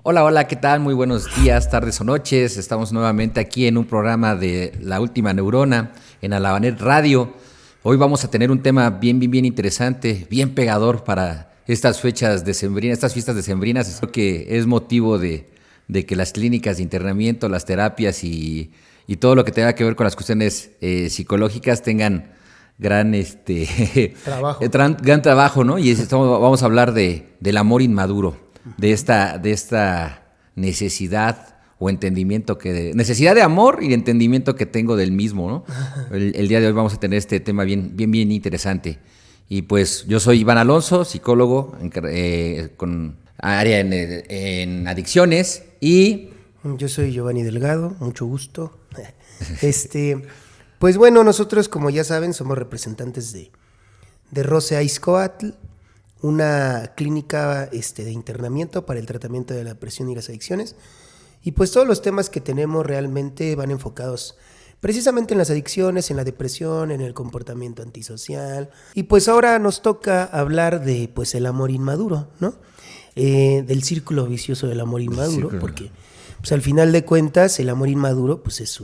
Hola, hola, ¿qué tal? Muy buenos días, tardes o noches. Estamos nuevamente aquí en un programa de La Última Neurona en Alabanet Radio. Hoy vamos a tener un tema bien interesante, bien pegador para estas fechas decembrinas, estas fiestas decembrinas. Creo que es motivo de que las clínicas de internamiento, las terapias y todo lo que tenga que ver con las cuestiones psicológicas tengan gran Trabajo. gran trabajo, ¿no? Y vamos a hablar del amor inmaduro, de esta necesidad o entendimiento necesidad de amor y de entendimiento que tengo del mismo, ¿no? El día de hoy vamos a tener este tema bien interesante. Y pues yo soy Iván Alonso, psicólogo con área en adicciones y... Yo soy Giovanni Delgado, mucho gusto. Pues bueno, nosotros, como ya saben, somos representantes de Roce Aizcoatl, una clínica de internamiento para el tratamiento de la depresión y las adicciones. Y pues todos los temas que tenemos realmente van enfocados precisamente en las adicciones, en la depresión, en el comportamiento antisocial. Y pues ahora nos toca hablar de pues el amor inmaduro, ¿no? Del círculo vicioso del amor inmaduro, porque pues al final de cuentas el amor inmaduro pues es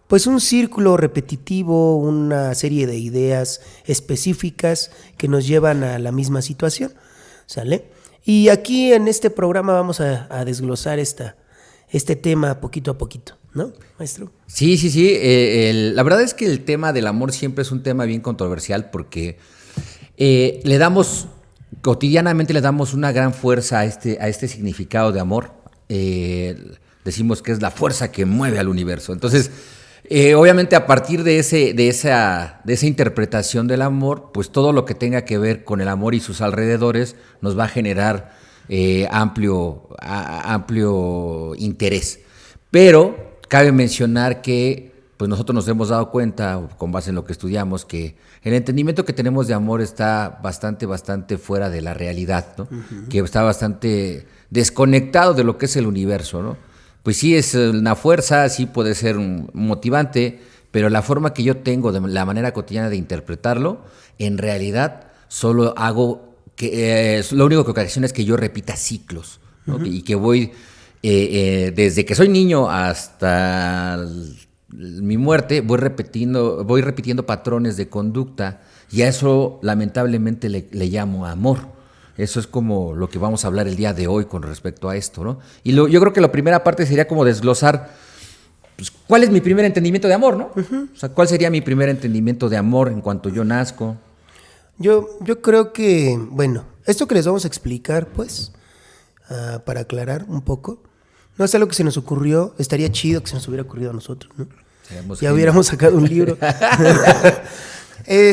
pues un círculo repetitivo, una serie de ideas específicas que nos llevan a la misma situación, ¿sale? Y aquí en este programa vamos a desglosar este tema poquito a poquito, ¿no, maestro? Sí. La verdad es que el tema del amor siempre es un tema bien controversial porque cotidianamente le damos una gran fuerza a este significado de amor. Decimos que es la fuerza que mueve al universo. Entonces, obviamente a partir de esa interpretación del amor, pues todo lo que tenga que ver con el amor y sus alrededores nos va a generar amplio interés. Pero cabe mencionar que pues nosotros nos hemos dado cuenta, con base en lo que estudiamos, que el entendimiento que tenemos de amor está bastante fuera de la realidad, ¿no? Uh-huh. Que está bastante desconectado de lo que es el universo, ¿no? Pues sí es una fuerza, sí puede ser un motivante, pero la forma que yo tengo, de la manera cotidiana de interpretarlo, en realidad solo hago lo único que ocasiona es que yo repita ciclos, ¿no? Uh-huh. Y que voy desde que soy niño hasta mi muerte, voy repitiendo patrones de conducta, y a eso lamentablemente le llamo amor. Eso es como lo que vamos a hablar el día de hoy con respecto a esto, ¿no? Y yo creo que la primera parte sería como desglosar, pues, ¿cuál es mi primer entendimiento de amor, no? Uh-huh. O sea, ¿cuál sería mi primer entendimiento de amor en cuanto yo nazco? Yo creo que, bueno, esto que les vamos a explicar, pues, para aclarar un poco, no es algo que se nos ocurrió, estaría chido que se nos hubiera ocurrido a nosotros, ¿no? Ya hubiéramos sacado un libro.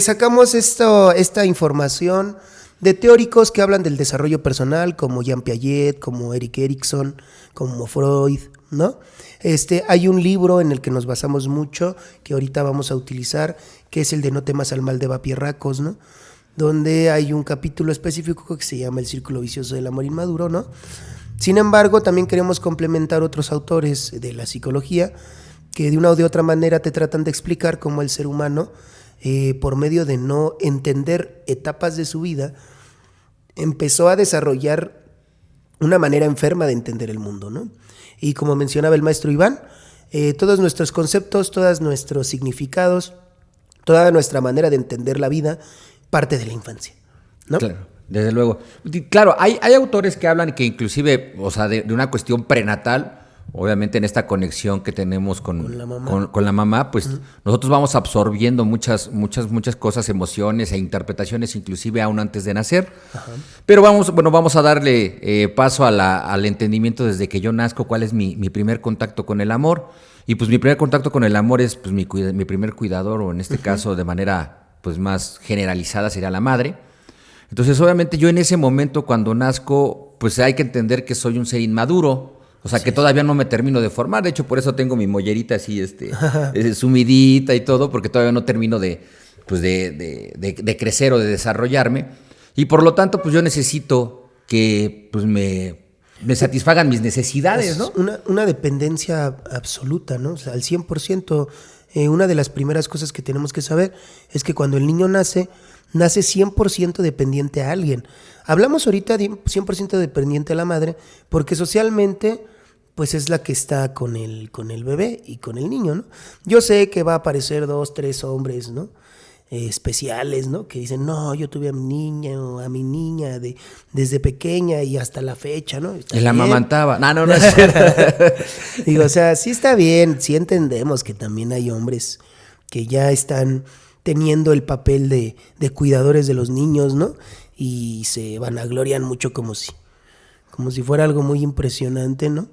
Sacamos esta información de teóricos que hablan del desarrollo personal, como Jean Piaget, como Erik Erikson, como Freud, ¿no? Hay un libro en el que nos basamos mucho, que ahorita vamos a utilizar, que es el de No temas al mal de Vapierracos, ¿no? Donde hay un capítulo específico que se llama El círculo vicioso del amor inmaduro, ¿no? Sin embargo, también queremos complementar otros autores de la psicología que de una o de otra manera te tratan de explicar cómo el ser humano, por medio de no entender etapas de su vida, empezó a desarrollar una manera enferma de entender el mundo, ¿no? Y como mencionaba el maestro Iván, todos nuestros conceptos, todos nuestros significados, toda nuestra manera de entender la vida parte de la infancia, ¿no? Claro, desde luego. Claro, hay autores que hablan que inclusive, o sea, de una cuestión prenatal, obviamente en esta conexión que tenemos con la mamá, pues uh-huh. Nosotros vamos absorbiendo muchas cosas, emociones e interpretaciones, inclusive aún antes de nacer. Uh-huh. Pero vamos a darle paso al entendimiento desde que yo nazco, cuál es mi primer contacto con el amor. Y pues mi primer contacto con el amor es pues mi primer cuidador, o en este uh-huh. caso de manera pues más generalizada sería la madre. Entonces obviamente yo en ese momento cuando nazco, pues hay que entender que soy un ser inmaduro. O sea, sí, que todavía no me termino de formar. De hecho, por eso tengo mi mollerita así, sumidita y todo, porque todavía no termino de crecer o de desarrollarme. Y por lo tanto, pues yo necesito que pues me satisfagan mis necesidades, ¿no? Una dependencia absoluta, ¿no? O sea, al 100%. Una de las primeras cosas que tenemos que saber es que cuando el niño nace, nace 100% dependiente a alguien. Hablamos ahorita de 100% dependiente a la madre porque socialmente pues es la que está con el bebé y con el niño, ¿no? Yo sé que va a aparecer 2, 3 hombres, ¿no? Especiales, ¿no? Que dicen, no, yo tuve a mi niña o a mi niña desde pequeña y hasta la fecha, ¿no? Y la amamantaba. No es cierto. Digo, o sea, sí está bien, sí entendemos que también hay hombres que ya están teniendo el papel de cuidadores de los niños, ¿no? Y se vanaglorian mucho como si fuera algo muy impresionante, ¿no?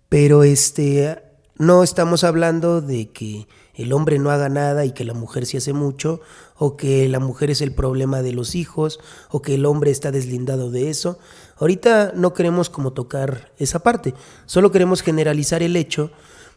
Pero no estamos hablando de que el hombre no haga nada y que la mujer sí hace mucho, o que la mujer es el problema de los hijos, o que el hombre está deslindado de eso. Ahorita no queremos como tocar esa parte, solo queremos generalizar el hecho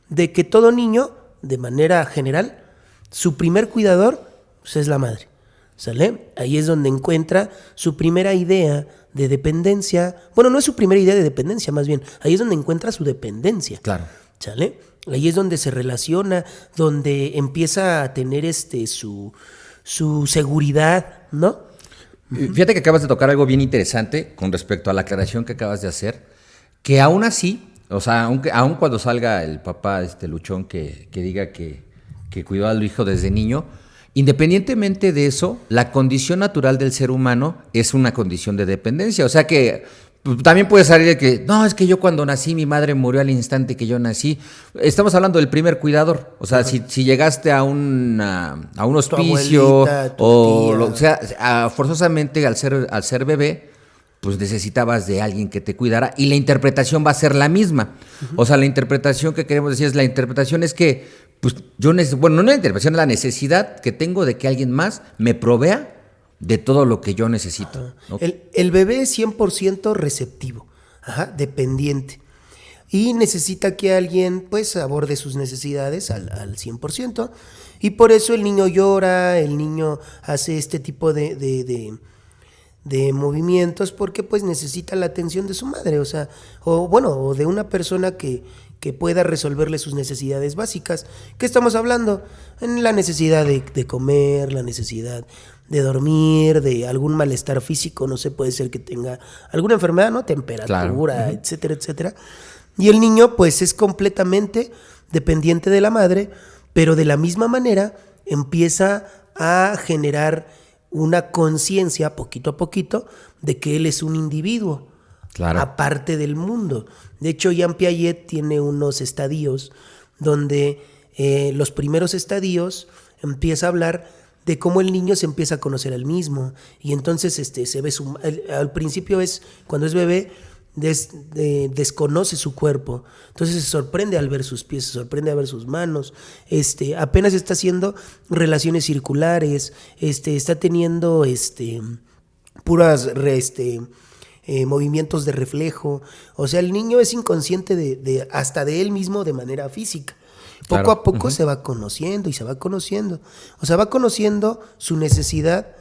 de que todo niño, de manera general, su primer cuidador pues, es la madre, ¿sale? Ahí es donde encuentra su primera idea de dependencia. Bueno, no es su primera idea de dependencia, más bien, ahí es donde encuentra su dependencia. Claro. ¿Sale? Ahí es donde se relaciona, donde empieza a tener su seguridad, ¿no? Fíjate que acabas de tocar algo bien interesante con respecto a la aclaración que acabas de hacer, que aún así, o sea, aun cuando salga el papá luchón que diga que cuidó al hijo desde niño, independientemente de eso, la condición natural del ser humano es una condición de dependencia. O sea que también puede salir de que, no, es que yo cuando nací, mi madre murió al instante que yo nací. Estamos hablando del primer cuidador. O sea, si llegaste a un hospicio, tu abuelita, o tía. lo que sea, forzosamente al ser bebé, pues necesitabas de alguien que te cuidara y la interpretación va a ser la misma. O sea, la interpretación que queremos decir es que pues no la interpretación, es la necesidad que tengo de que alguien más me provea de todo lo que yo necesito, ¿no? El bebé es 100% receptivo, dependiente. Y necesita que alguien pues aborde sus necesidades al 100%. Y por eso el niño llora, el niño hace este tipo de movimientos porque pues necesita la atención de su madre, o de una persona que pueda resolverle sus necesidades básicas. ¿Qué estamos hablando? En la necesidad de comer, la necesidad de dormir, de algún malestar físico, no sé, puede ser que tenga alguna enfermedad, ¿no? Temperatura, claro. Etcétera, etcétera. Y el niño pues es completamente dependiente de la madre, pero de la misma manera empieza a generar una conciencia poquito a poquito de que él es un individuo, claro, aparte del mundo. De hecho, Jean Piaget tiene unos estadios donde los primeros estadios empieza a hablar de cómo el niño se empieza a conocer al mismo. Y entonces se ve al principio es cuando es bebé, desconoce su cuerpo, entonces se sorprende al ver sus pies, se sorprende al ver sus manos, apenas está haciendo relaciones circulares, está teniendo puras movimientos de reflejo. O sea, el niño es inconsciente hasta de él mismo de manera física. Poco claro. a poco se va conociendo y se va conociendo. O sea, va conociendo su necesidad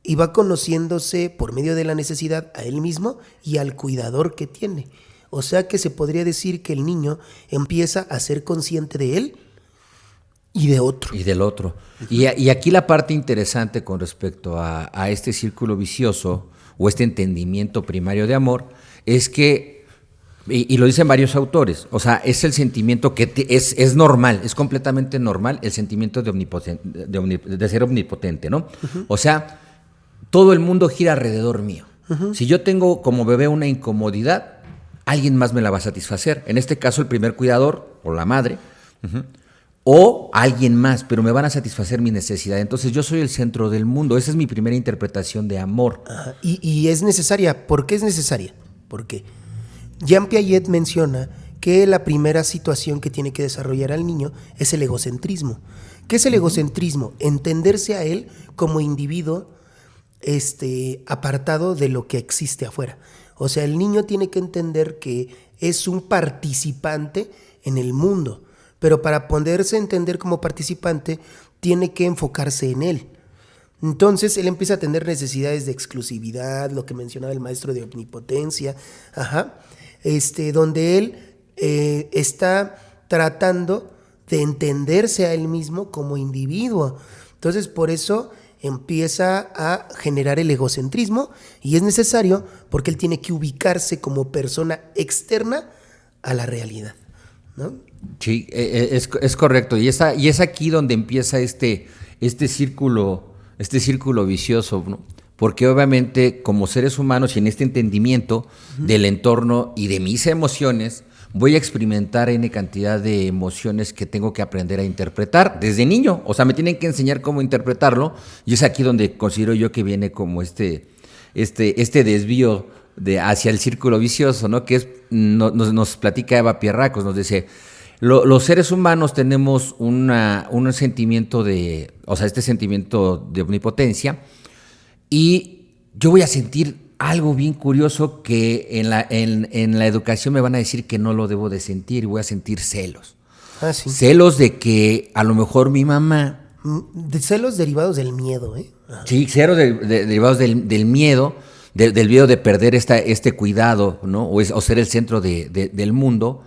y va conociéndose por medio de la necesidad a él mismo y al cuidador que tiene. O sea que se podría decir que el niño empieza a ser consciente de él y de otro. Y del otro. Y aquí la parte interesante con respecto a este círculo vicioso o este entendimiento primario de amor es que, y lo dicen varios autores, o sea, es el sentimiento que es normal, es completamente normal el sentimiento de ser omnipotente, ¿no? Uh-huh. O sea, todo el mundo gira alrededor mío. Uh-huh. Si yo tengo como bebé una incomodidad, alguien más me la va a satisfacer. En este caso, el primer cuidador o la madre, uh-huh, o alguien más, pero me van a satisfacer mi necesidad. Entonces yo soy el centro del mundo. Esa es mi primera interpretación de amor. Ajá. Y es necesaria. ¿Por qué es necesaria? Porque Jean Piaget menciona que la primera situación que tiene que desarrollar al niño es el egocentrismo. ¿Qué es el egocentrismo? Entenderse a él como individuo apartado de lo que existe afuera. O sea, el niño tiene que entender que es un participante en el mundo, pero para poderse entender como participante tiene que enfocarse en él. Entonces él empieza a tener necesidades de exclusividad, lo que mencionaba el maestro de omnipotencia, donde él está tratando de entenderse a él mismo como individuo. Entonces, por eso empieza a generar el egocentrismo y es necesario porque él tiene que ubicarse como persona externa a la realidad, ¿no? Sí, es correcto. Y es aquí donde empieza este círculo vicioso, ¿no? Porque obviamente como seres humanos y en este entendimiento del entorno y de mis emociones, voy a experimentar N cantidad de emociones que tengo que aprender a interpretar desde niño. O sea, me tienen que enseñar cómo interpretarlo y es aquí donde considero yo que viene como este desvío hacia el círculo vicioso, ¿no? Que es, nos platica Eva Pierracos, nos dice, los seres humanos tenemos un sentimiento este sentimiento de omnipotencia y yo voy a sentir algo bien curioso que en la educación me van a decir que no lo debo de sentir y voy a sentir celos. Sí. Celos de que a lo mejor mi mamá... De celos derivados del miedo, ¿eh? Sí, celos derivados del miedo, del miedo de perder este cuidado, ¿no? O ser el centro del mundo,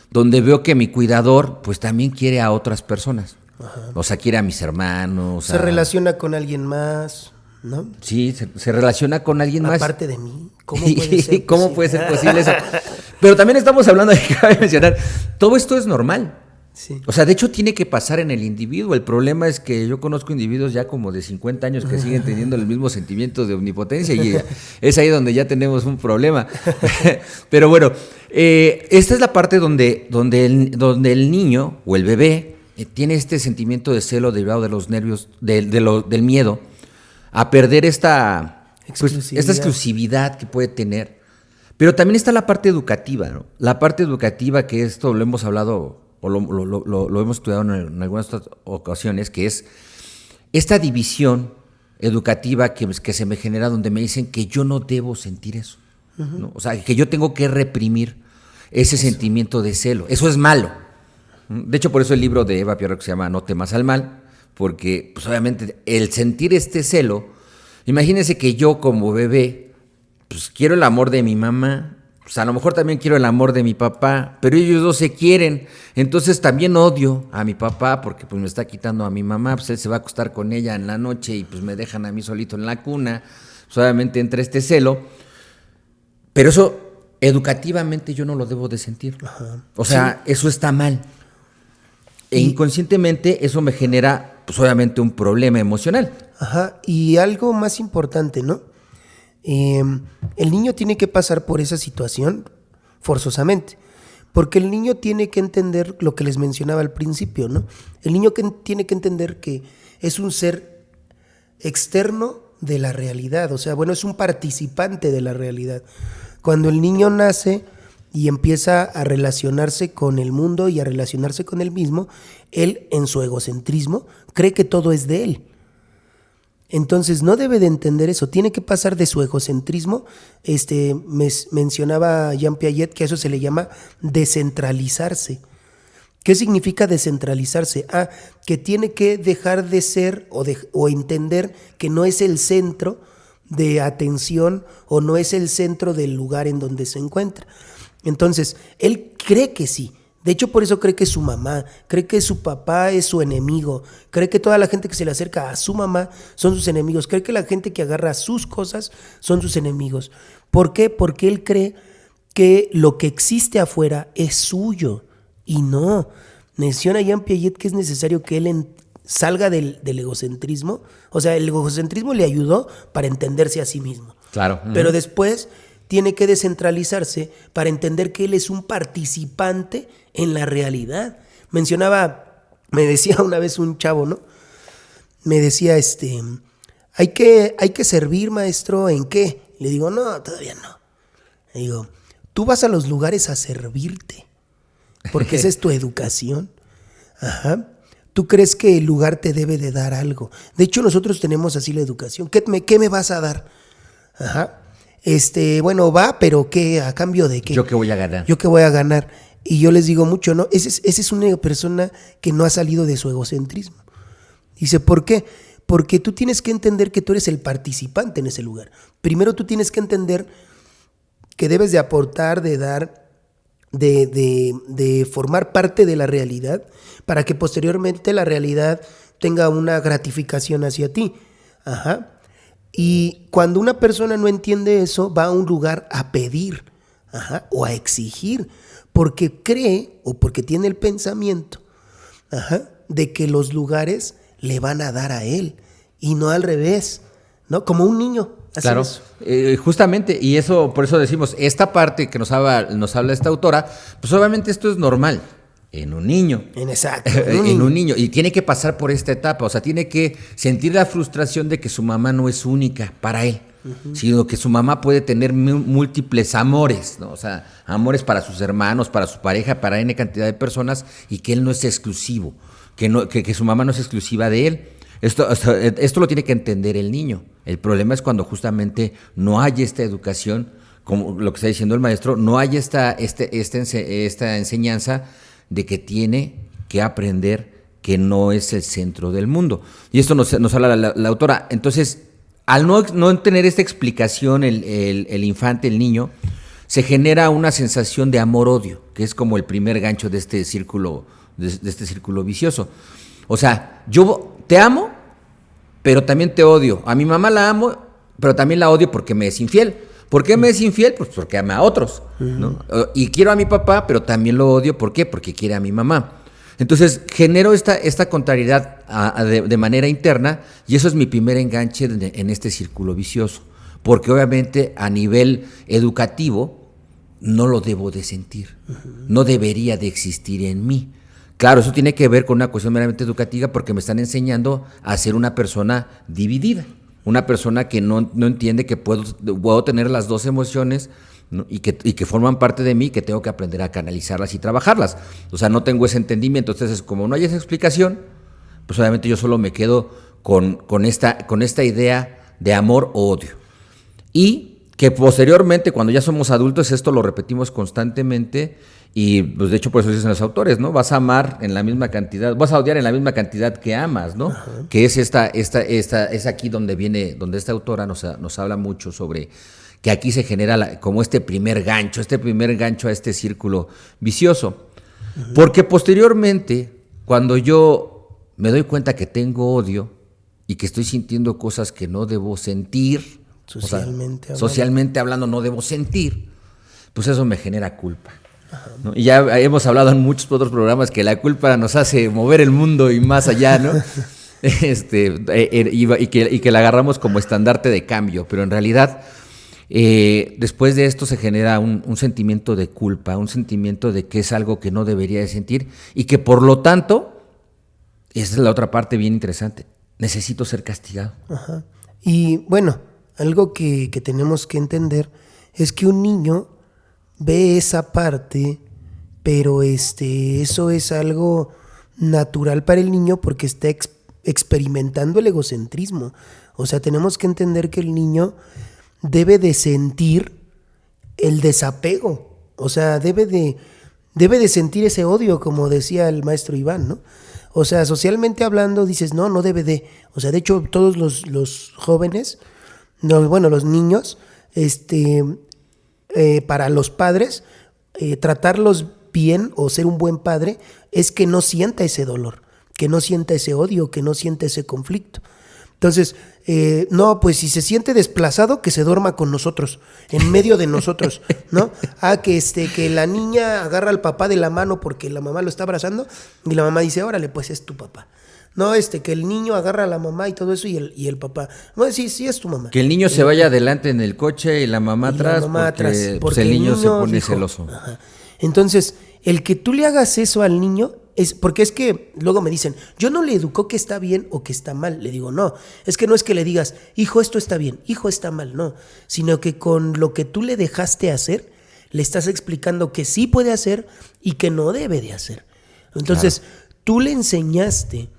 donde veo que mi cuidador pues también quiere a otras personas. Ajá. O sea, quiere a mis hermanos. Se relaciona con alguien más, ¿no? Sí, se relaciona con alguien más. Aparte de mí. ¿Cómo puede ser ¿Cómo puede ser posible eso? Pero también estamos hablando de que cabe mencionar, todo esto es normal. Sí. O sea, de hecho tiene que pasar en el individuo. El problema es que yo conozco individuos ya como de 50 años que siguen teniendo el mismo sentimiento de omnipotencia y es ahí donde ya tenemos un problema. Pero bueno, esta es la parte donde el niño o el bebé tiene este sentimiento de celo derivado de los nervios, del miedo a perder esta exclusividad que puede tener. Pero también está la parte educativa, ¿no? La parte educativa, que esto lo hemos hablado o lo hemos estudiado en algunas otras ocasiones, que es esta división educativa que se me genera donde me dicen que yo no debo sentir eso, ¿no? O sea, que yo tengo que reprimir ese sentimiento de celo. Eso es malo. De hecho, por eso el libro de Eva Pierrot se llama No temas al mal, porque pues obviamente el sentir este celo, imagínense que yo como bebé pues quiero el amor de mi mamá, pues a lo mejor también quiero el amor de mi papá, pero ellos dos se quieren, entonces también odio a mi papá porque pues me está quitando a mi mamá, pues él se va a acostar con ella en la noche y pues me dejan a mí solito en la cuna, pues obviamente entra este celo, pero eso educativamente yo no lo debo de sentir. Ajá. O sea, sí. Eso está mal. E inconscientemente eso me genera pues obviamente un problema emocional. Ajá, y algo más importante, ¿no? El niño tiene que pasar por esa situación forzosamente, porque el niño tiene que entender lo que les mencionaba al principio, ¿no? El niño tiene que entender que es un ser externo de la realidad, o sea, bueno, es un participante de la realidad. Cuando el niño nace y empieza a relacionarse con el mundo y a relacionarse con él mismo, él en su egocentrismo cree que todo es de él. Entonces no debe de entender eso, tiene que pasar de su egocentrismo. Mencionaba Jean Piaget que a eso se le llama descentralizarse. ¿Qué significa descentralizarse? Que tiene que dejar de ser o entender que no es el centro de atención o no es el centro del lugar en donde se encuentra. Entonces, él cree que sí. De hecho, por eso cree que su mamá, cree que su papá es su enemigo, cree que toda la gente que se le acerca a su mamá son sus enemigos, cree que la gente que agarra sus cosas son sus enemigos. ¿Por qué? Porque él cree que lo que existe afuera es suyo y no. Menciona Jean Piaget que es necesario que él salga del egocentrismo. O sea, el egocentrismo le ayudó para entenderse a sí mismo. Claro. Pero después tiene que descentralizarse para entender que él es un participante en la realidad. Me decía una vez un chavo, ¿no? Me decía, hay que servir, maestro, ¿en qué? Le digo, no, todavía no. Le digo, tú vas a los lugares a servirte, porque esa es tu educación. Ajá. Tú crees que el lugar te debe de dar algo. De hecho, nosotros tenemos así la educación. ¿Qué me vas a dar? Ajá. Bueno, va, pero ¿qué? ¿A cambio de qué? ¿Yo qué voy a ganar? ¿Yo qué voy a ganar? Y yo les digo mucho, ¿no? Esa es una persona que no ha salido de su egocentrismo. Dice, ¿por qué? Porque tú tienes que entender que tú eres el participante en ese lugar. Primero tú tienes que entender que debes de aportar, de dar, de formar parte de la realidad para que posteriormente la realidad tenga una gratificación hacia ti. Ajá. Y cuando una persona no entiende eso, va a un lugar a pedir, ajá, o a exigir, porque cree o porque tiene el pensamiento, ajá, de que los lugares le van a dar a él y no al revés, ¿no? Como un niño. Claro, justamente, y eso, por eso decimos, esta parte que nos habla esta autora, pues obviamente esto es normal en un niño. Exacto. En un niño, y tiene que pasar por esta etapa, o sea, tiene que sentir la frustración de que su mamá no es única para él, sino que su mamá puede tener múltiples amores, ¿no? O sea, amores para sus hermanos, para su pareja, para N cantidad de personas, y que él no es exclusivo, que su mamá no es exclusiva de él. Esto lo tiene que entender el niño. El problema es cuando justamente no hay esta educación, como lo que está diciendo el maestro, no hay esta enseñanza de que tiene que aprender que no es el centro del mundo. Y esto nos habla la autora. Entonces, al no tener esta explicación el infante, el niño, se genera una sensación de amor-odio, que es como el primer gancho de este círculo vicioso. O sea, yo te amo, pero también te odio. A mi mamá la amo, pero también la odio porque me es infiel. ¿Por qué me es infiel? Pues porque ama a otros, ¿no? Y quiero a mi papá, pero también lo odio. ¿Por qué? Porque quiere a mi mamá. Entonces, genero esta contrariedad de manera interna, y eso es mi primer enganche en este círculo vicioso. Porque obviamente a nivel educativo no lo debo de sentir. No debería de existir en mí. Claro, eso tiene que ver con una cuestión meramente educativa, porque me están enseñando a ser una persona dividida, una persona que no entiende que puedo tener las dos emociones, ¿no? y que forman parte de mí, que tengo que aprender a canalizarlas y trabajarlas. O sea, no tengo ese entendimiento. Entonces, como no hay esa explicación, pues obviamente yo solo me quedo con esta idea de amor o odio. Y que posteriormente, cuando ya somos adultos, esto lo repetimos constantemente. Y pues de hecho por eso dicen los autores, ¿no? Vas a amar en la misma cantidad, vas a odiar en la misma cantidad que amas, ¿no? Ajá. Que es es aquí donde esta autora nos habla mucho sobre que aquí se genera como este primer gancho a este círculo vicioso. Ajá. Porque posteriormente, cuando yo me doy cuenta que tengo odio y que estoy sintiendo cosas que no debo sentir, socialmente hablando no debo sentir, pues eso me genera culpa. ¿No? Y ya hemos hablado en muchos otros programas que la culpa nos hace mover el mundo y más allá, ¿no? Y que la agarramos como estandarte de cambio, pero en realidad después de esto se genera un sentimiento de culpa, un sentimiento de que es algo que no debería de sentir y que por lo tanto, esa es la otra parte bien interesante, necesito ser castigado. Ajá. Y bueno, algo que tenemos que entender es que un niño ve esa parte, pero eso es algo natural para el niño porque está experimentando el egocentrismo. O sea, tenemos que entender que el niño debe de sentir el desapego. O sea, debe de sentir ese odio, como decía el maestro Iván, ¿no? O sea, socialmente hablando dices, no debe de. O sea, de hecho, todos los jóvenes, los niños, para los padres, tratarlos bien o ser un buen padre es que no sienta ese dolor, que no sienta ese odio, que no sienta ese conflicto. Entonces, pues si se siente desplazado, que se duerma con nosotros, en medio de nosotros, ¿no? Que la niña agarra al papá de la mano porque la mamá lo está abrazando y la mamá dice, órale, pues es tu papá. No, que el niño agarra a la mamá y todo eso y el papá. No, sí es tu mamá. Que el niño se vaya adelante en el coche y la mamá atrás, porque pues el niño se pone celoso. Ajá. Entonces, el que tú le hagas eso al niño es porque es que luego me dicen, yo no le educo que está bien o que está mal. Le digo, no, es que no es que le digas, hijo, esto está bien, hijo, está mal, no. Sino que con lo que tú le dejaste hacer, le estás explicando que sí puede hacer y que no debe de hacer. Entonces, tú le enseñaste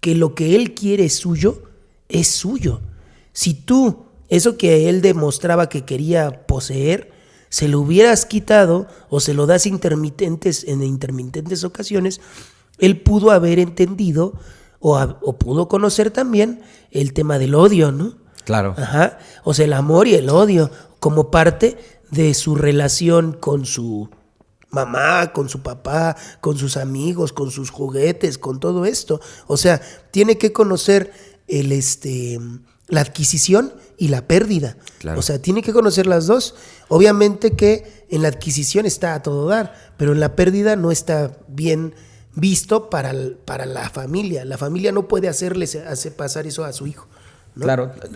que lo que él quiere es suyo. Si tú, eso que él demostraba que quería poseer, se lo hubieras quitado o se lo das en intermitentes ocasiones, él pudo haber entendido o pudo conocer también el tema del odio, ¿no? Claro. Ajá. O sea, el amor y el odio como parte de su relación con su mamá, con su papá, con sus amigos, con sus juguetes, con todo esto. O sea, tiene que conocer la adquisición y la pérdida. Claro. O sea, tiene que conocer las dos. Obviamente que en la adquisición está a todo dar, pero en la pérdida no está bien visto para la familia. La familia no puede hacer pasar eso a su hijo, ¿no?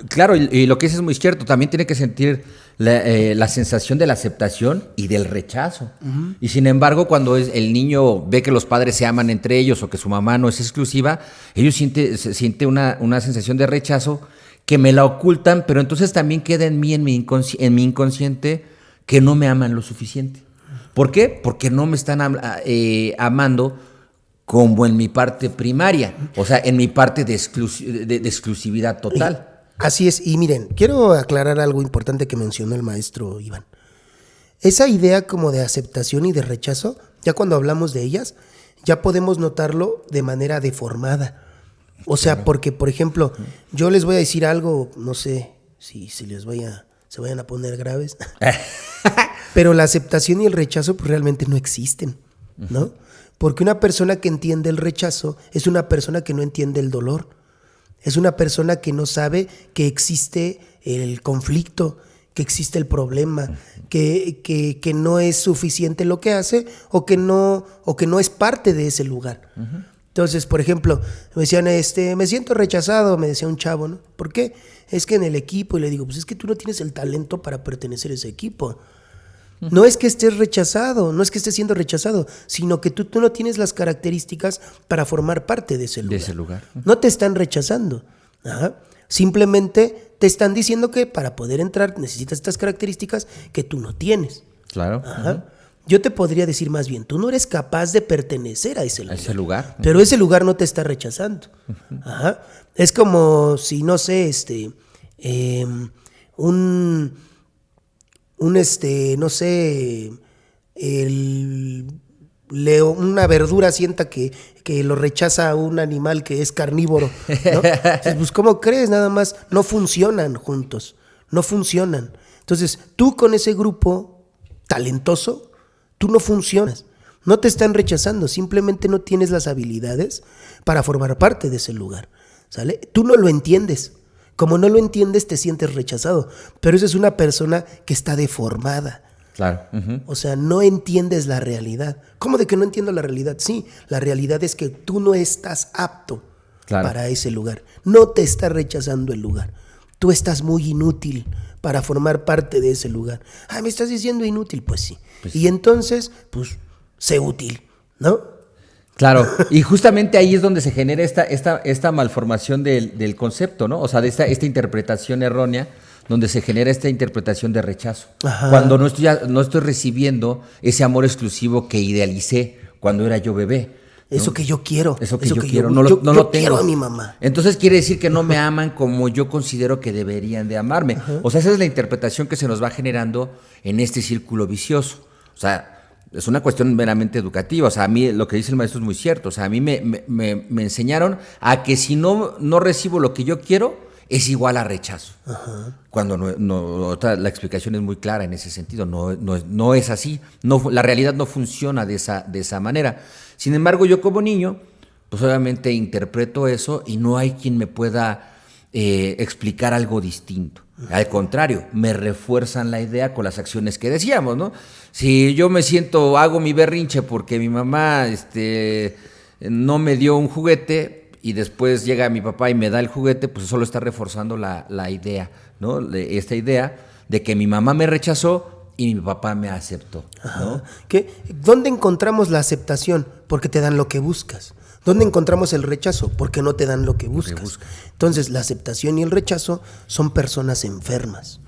Claro, y lo que dices es muy cierto. También tiene que sentir la sensación de la aceptación y del rechazo. Uh-huh. Y sin embargo, cuando el niño ve que los padres se aman entre ellos o que su mamá no es exclusiva, ellos sienten una sensación de rechazo que me la ocultan, pero entonces también queda en mi inconsciente que no me aman lo suficiente. ¿Por qué? Porque no me están amando como en mi parte primaria, o sea, en mi parte de exclusividad total. Así es, y miren, quiero aclarar algo importante que mencionó el maestro Iván. Esa idea como de aceptación y de rechazo, ya cuando hablamos de ellas, ya podemos notarlo de manera deformada. O sea, porque, por ejemplo, yo les voy a decir algo, no sé si se vayan a poner graves, pero la aceptación y el rechazo pues realmente no existen, ¿no? Porque una persona que entiende el rechazo es una persona que no entiende el dolor. Es una persona que no sabe que existe el conflicto, que existe el problema, que no es suficiente lo que hace o que no es parte de ese lugar. Uh-huh. Entonces, por ejemplo, me decían, me siento rechazado, me decía un chavo, ¿no? ¿Por qué? Es que en el equipo, y le digo, pues es que tú no tienes el talento para pertenecer a ese equipo. No es que estés rechazado, no es que estés siendo rechazado, sino que tú no tienes las características para formar parte de ese lugar. No te están rechazando. Ajá. Simplemente te están diciendo que para poder entrar necesitas estas características que tú no tienes. Claro. Ajá. Uh-huh. Yo te podría decir más bien, tú no eres capaz de pertenecer a ese lugar. A ese lugar. Pero ese lugar no te está rechazando. Uh-huh. Ajá. Es como si, no sé, una verdura sienta que lo rechaza un animal que es carnívoro, ¿no? Entonces, pues, ¿cómo crees? Nada más no funcionan juntos, no funcionan. Entonces, tú con ese grupo talentoso, tú no funcionas. No te están rechazando, simplemente no tienes las habilidades para formar parte de ese lugar, ¿sale? Tú no lo entiendes. Como no lo entiendes, te sientes rechazado. Pero esa es una persona que está deformada. Claro. Uh-huh. O sea, no entiendes la realidad. ¿Cómo de que no entiendo la realidad? Sí, la realidad es que tú no estás apto para ese lugar. No te está rechazando el lugar. Tú estás muy inútil para formar parte de ese lugar. Ah, ¿me estás diciendo inútil? Pues sí. Y entonces, pues, sé útil, ¿no? Claro, y justamente ahí es donde se genera esta malformación del concepto, ¿no? O sea, de esta interpretación errónea, donde se genera esta interpretación de rechazo. Ajá. Cuando no estoy recibiendo ese amor exclusivo que idealicé cuando era yo bebé, ¿no? Eso que yo quiero. Eso que yo quiero, no lo tengo. Quiero a mi mamá. Entonces quiere decir que no me aman como yo considero que deberían de amarme. Ajá. O sea, esa es la interpretación que se nos va generando en este círculo vicioso. O sea, es una cuestión meramente educativa. O sea, a mí lo que dice el maestro es muy cierto. O sea, a mí me enseñaron a que si no recibo lo que yo quiero, es igual a rechazo. Ajá. Cuando la explicación es muy clara en ese sentido. No es así. La realidad no funciona de esa manera. Sin embargo, yo como niño, pues obviamente interpreto eso y no hay quien me pueda explicar algo distinto. Al contrario, me refuerzan la idea con las acciones que decíamos, ¿no? Si yo hago mi berrinche porque mi mamá no me dio un juguete y después llega mi papá y me da el juguete, pues eso lo está reforzando la idea, ¿no? Esta idea de que mi mamá me rechazó y mi papá me aceptó, ¿no? ¿Dónde encontramos la aceptación? Porque te dan lo que buscas. ¿Dónde encontramos el rechazo? Porque no te dan lo que buscas. Entonces, la aceptación y el rechazo son personas enfermas.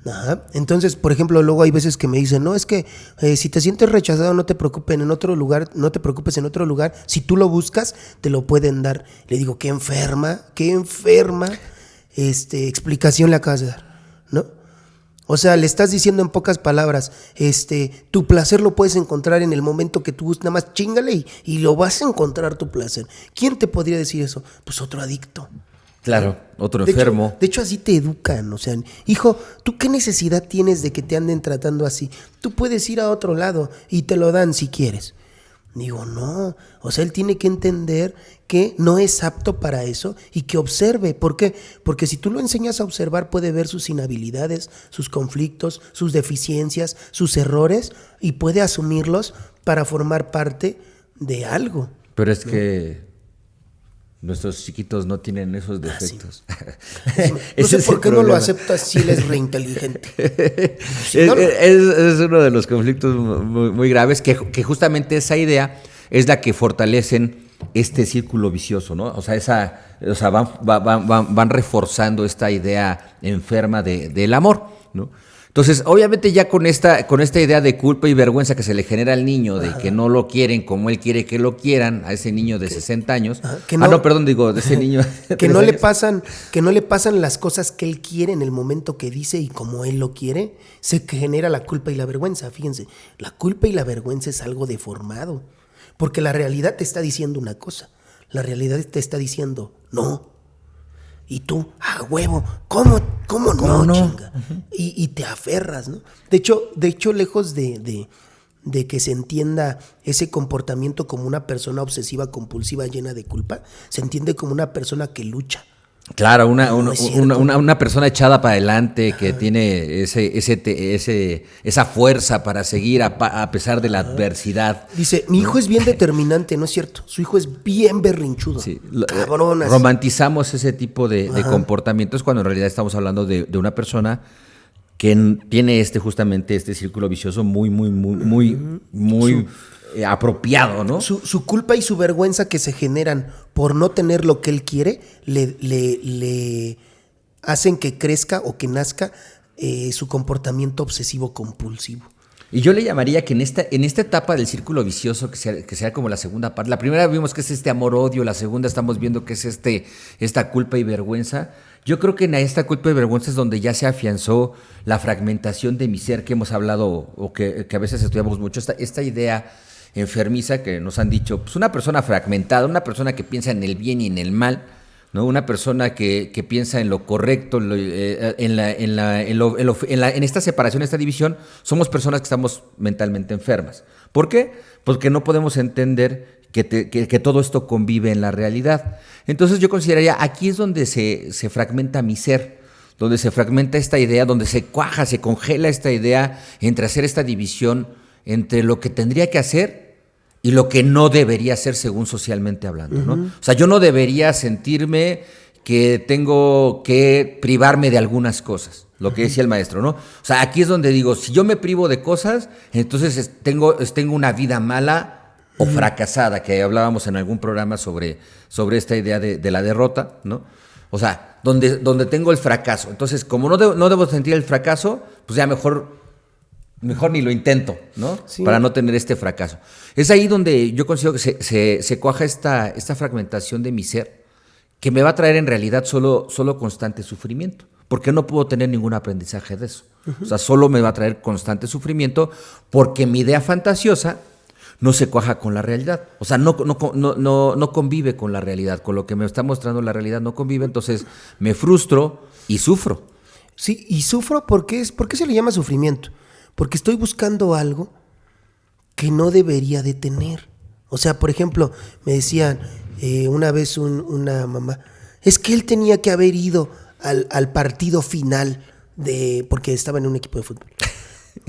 Ajá. Entonces, por ejemplo, luego hay veces que me dicen, no, es que si te sientes rechazado, no te preocupes en otro lugar, si tú lo buscas, te lo pueden dar. Le digo, qué enferma explicación le acabas de dar, ¿no? O sea, le estás diciendo en pocas palabras, tu placer lo puedes encontrar en el momento que tú buscas, nada más chíngale y lo vas a encontrar tu placer. ¿Quién te podría decir eso? Pues otro adicto, Claro, otro De enfermo. hecho, de hecho, así te educan. O sea, hijo, ¿tú qué necesidad tienes de que te anden tratando así? Tú puedes ir a otro lado y te lo dan si quieres. Digo, no. O sea, él tiene que entender que no es apto para eso y que observe. ¿Por qué? Porque si tú lo enseñas a observar, puede ver sus inhabilidades, sus conflictos, sus deficiencias, sus errores y puede asumirlos para formar parte de algo. Pero es que nuestros chiquitos no tienen esos defectos. No sé por qué no lo aceptas si él es reinteligente. Es uno de los conflictos muy graves que justamente esa idea es la que fortalecen este círculo vicioso, ¿no? O sea, van reforzando esta idea enferma del amor, ¿no? Entonces, obviamente ya con esta idea de culpa y vergüenza que se le genera al niño, de que no lo quieren como él quiere que lo quieran, a ese niño de 60 años. De ese niño que no le pasan las cosas que él quiere en el momento que dice y como él lo quiere, se genera la culpa y la vergüenza. Fíjense, la culpa y la vergüenza es algo deformado, porque la realidad te está diciendo una cosa, la realidad te está diciendo no. Y tú, huevo, ¿cómo no, chinga? Uh-huh. Y te aferras, ¿no? De hecho, lejos de que se entienda ese comportamiento como una persona obsesiva, compulsiva, llena de culpa, se entiende como una persona que lucha. Claro, una persona echada para adelante que tiene esa fuerza para seguir a pesar de la adversidad. Dice, mi hijo es bien determinante, no es cierto. Su hijo es bien berrinchudo. Sí. Cabronas. Romantizamos ese tipo de comportamientos cuando en realidad estamos hablando de una persona que tiene justamente este círculo vicioso muy apropiado, ¿no? Su culpa y su vergüenza que se generan por no tener lo que él quiere le hacen que crezca o que nazca su comportamiento obsesivo compulsivo. Y yo le llamaría que en esta etapa del círculo vicioso, que sea como la segunda parte, la primera vimos que es este amor-odio, la segunda estamos viendo que es esta culpa y vergüenza. Yo creo que en esta culpa y vergüenza es donde ya se afianzó la fragmentación de mi ser que hemos hablado o que a veces estudiamos mucho, esta idea enfermiza que nos han dicho, pues una persona fragmentada, una persona que piensa en el bien y en el mal, ¿no? Una persona que piensa en lo correcto, en esta separación, esta división, somos personas que estamos mentalmente enfermas. ¿Por qué? Porque no podemos entender que todo esto convive en la realidad. Entonces yo consideraría, aquí es donde se fragmenta mi ser, donde se fragmenta esta idea, donde se cuaja, se congela esta idea entre hacer esta división entre lo que tendría que hacer y lo que no debería hacer según socialmente hablando, ¿no? O sea, yo no debería sentirme que tengo que privarme de algunas cosas, lo que decía el maestro, ¿no? O sea, aquí es donde digo, si yo me privo de cosas, entonces tengo una vida mala o fracasada, que hablábamos en algún programa sobre esta idea de la derrota, ¿no? O sea, donde tengo el fracaso. Entonces, como no debo sentir el fracaso, pues ya mejor ni lo intento, ¿no? Sí. Para no tener este fracaso. Es ahí donde yo considero que se cuaja esta fragmentación de mi ser, que me va a traer en realidad solo constante sufrimiento, porque no puedo tener ningún aprendizaje de eso. O sea, solo me va a traer constante sufrimiento porque mi idea fantasiosa no se cuaja con la realidad. O sea, no convive con la realidad, con lo que me está mostrando la realidad no convive, entonces me frustro y sufro. Sí, y sufro ¿por qué se le llama sufrimiento? Porque estoy buscando algo que no debería de tener. O sea, por ejemplo, me decían una vez una mamá, es que él tenía que haber ido al partido final porque estaba en un equipo de fútbol.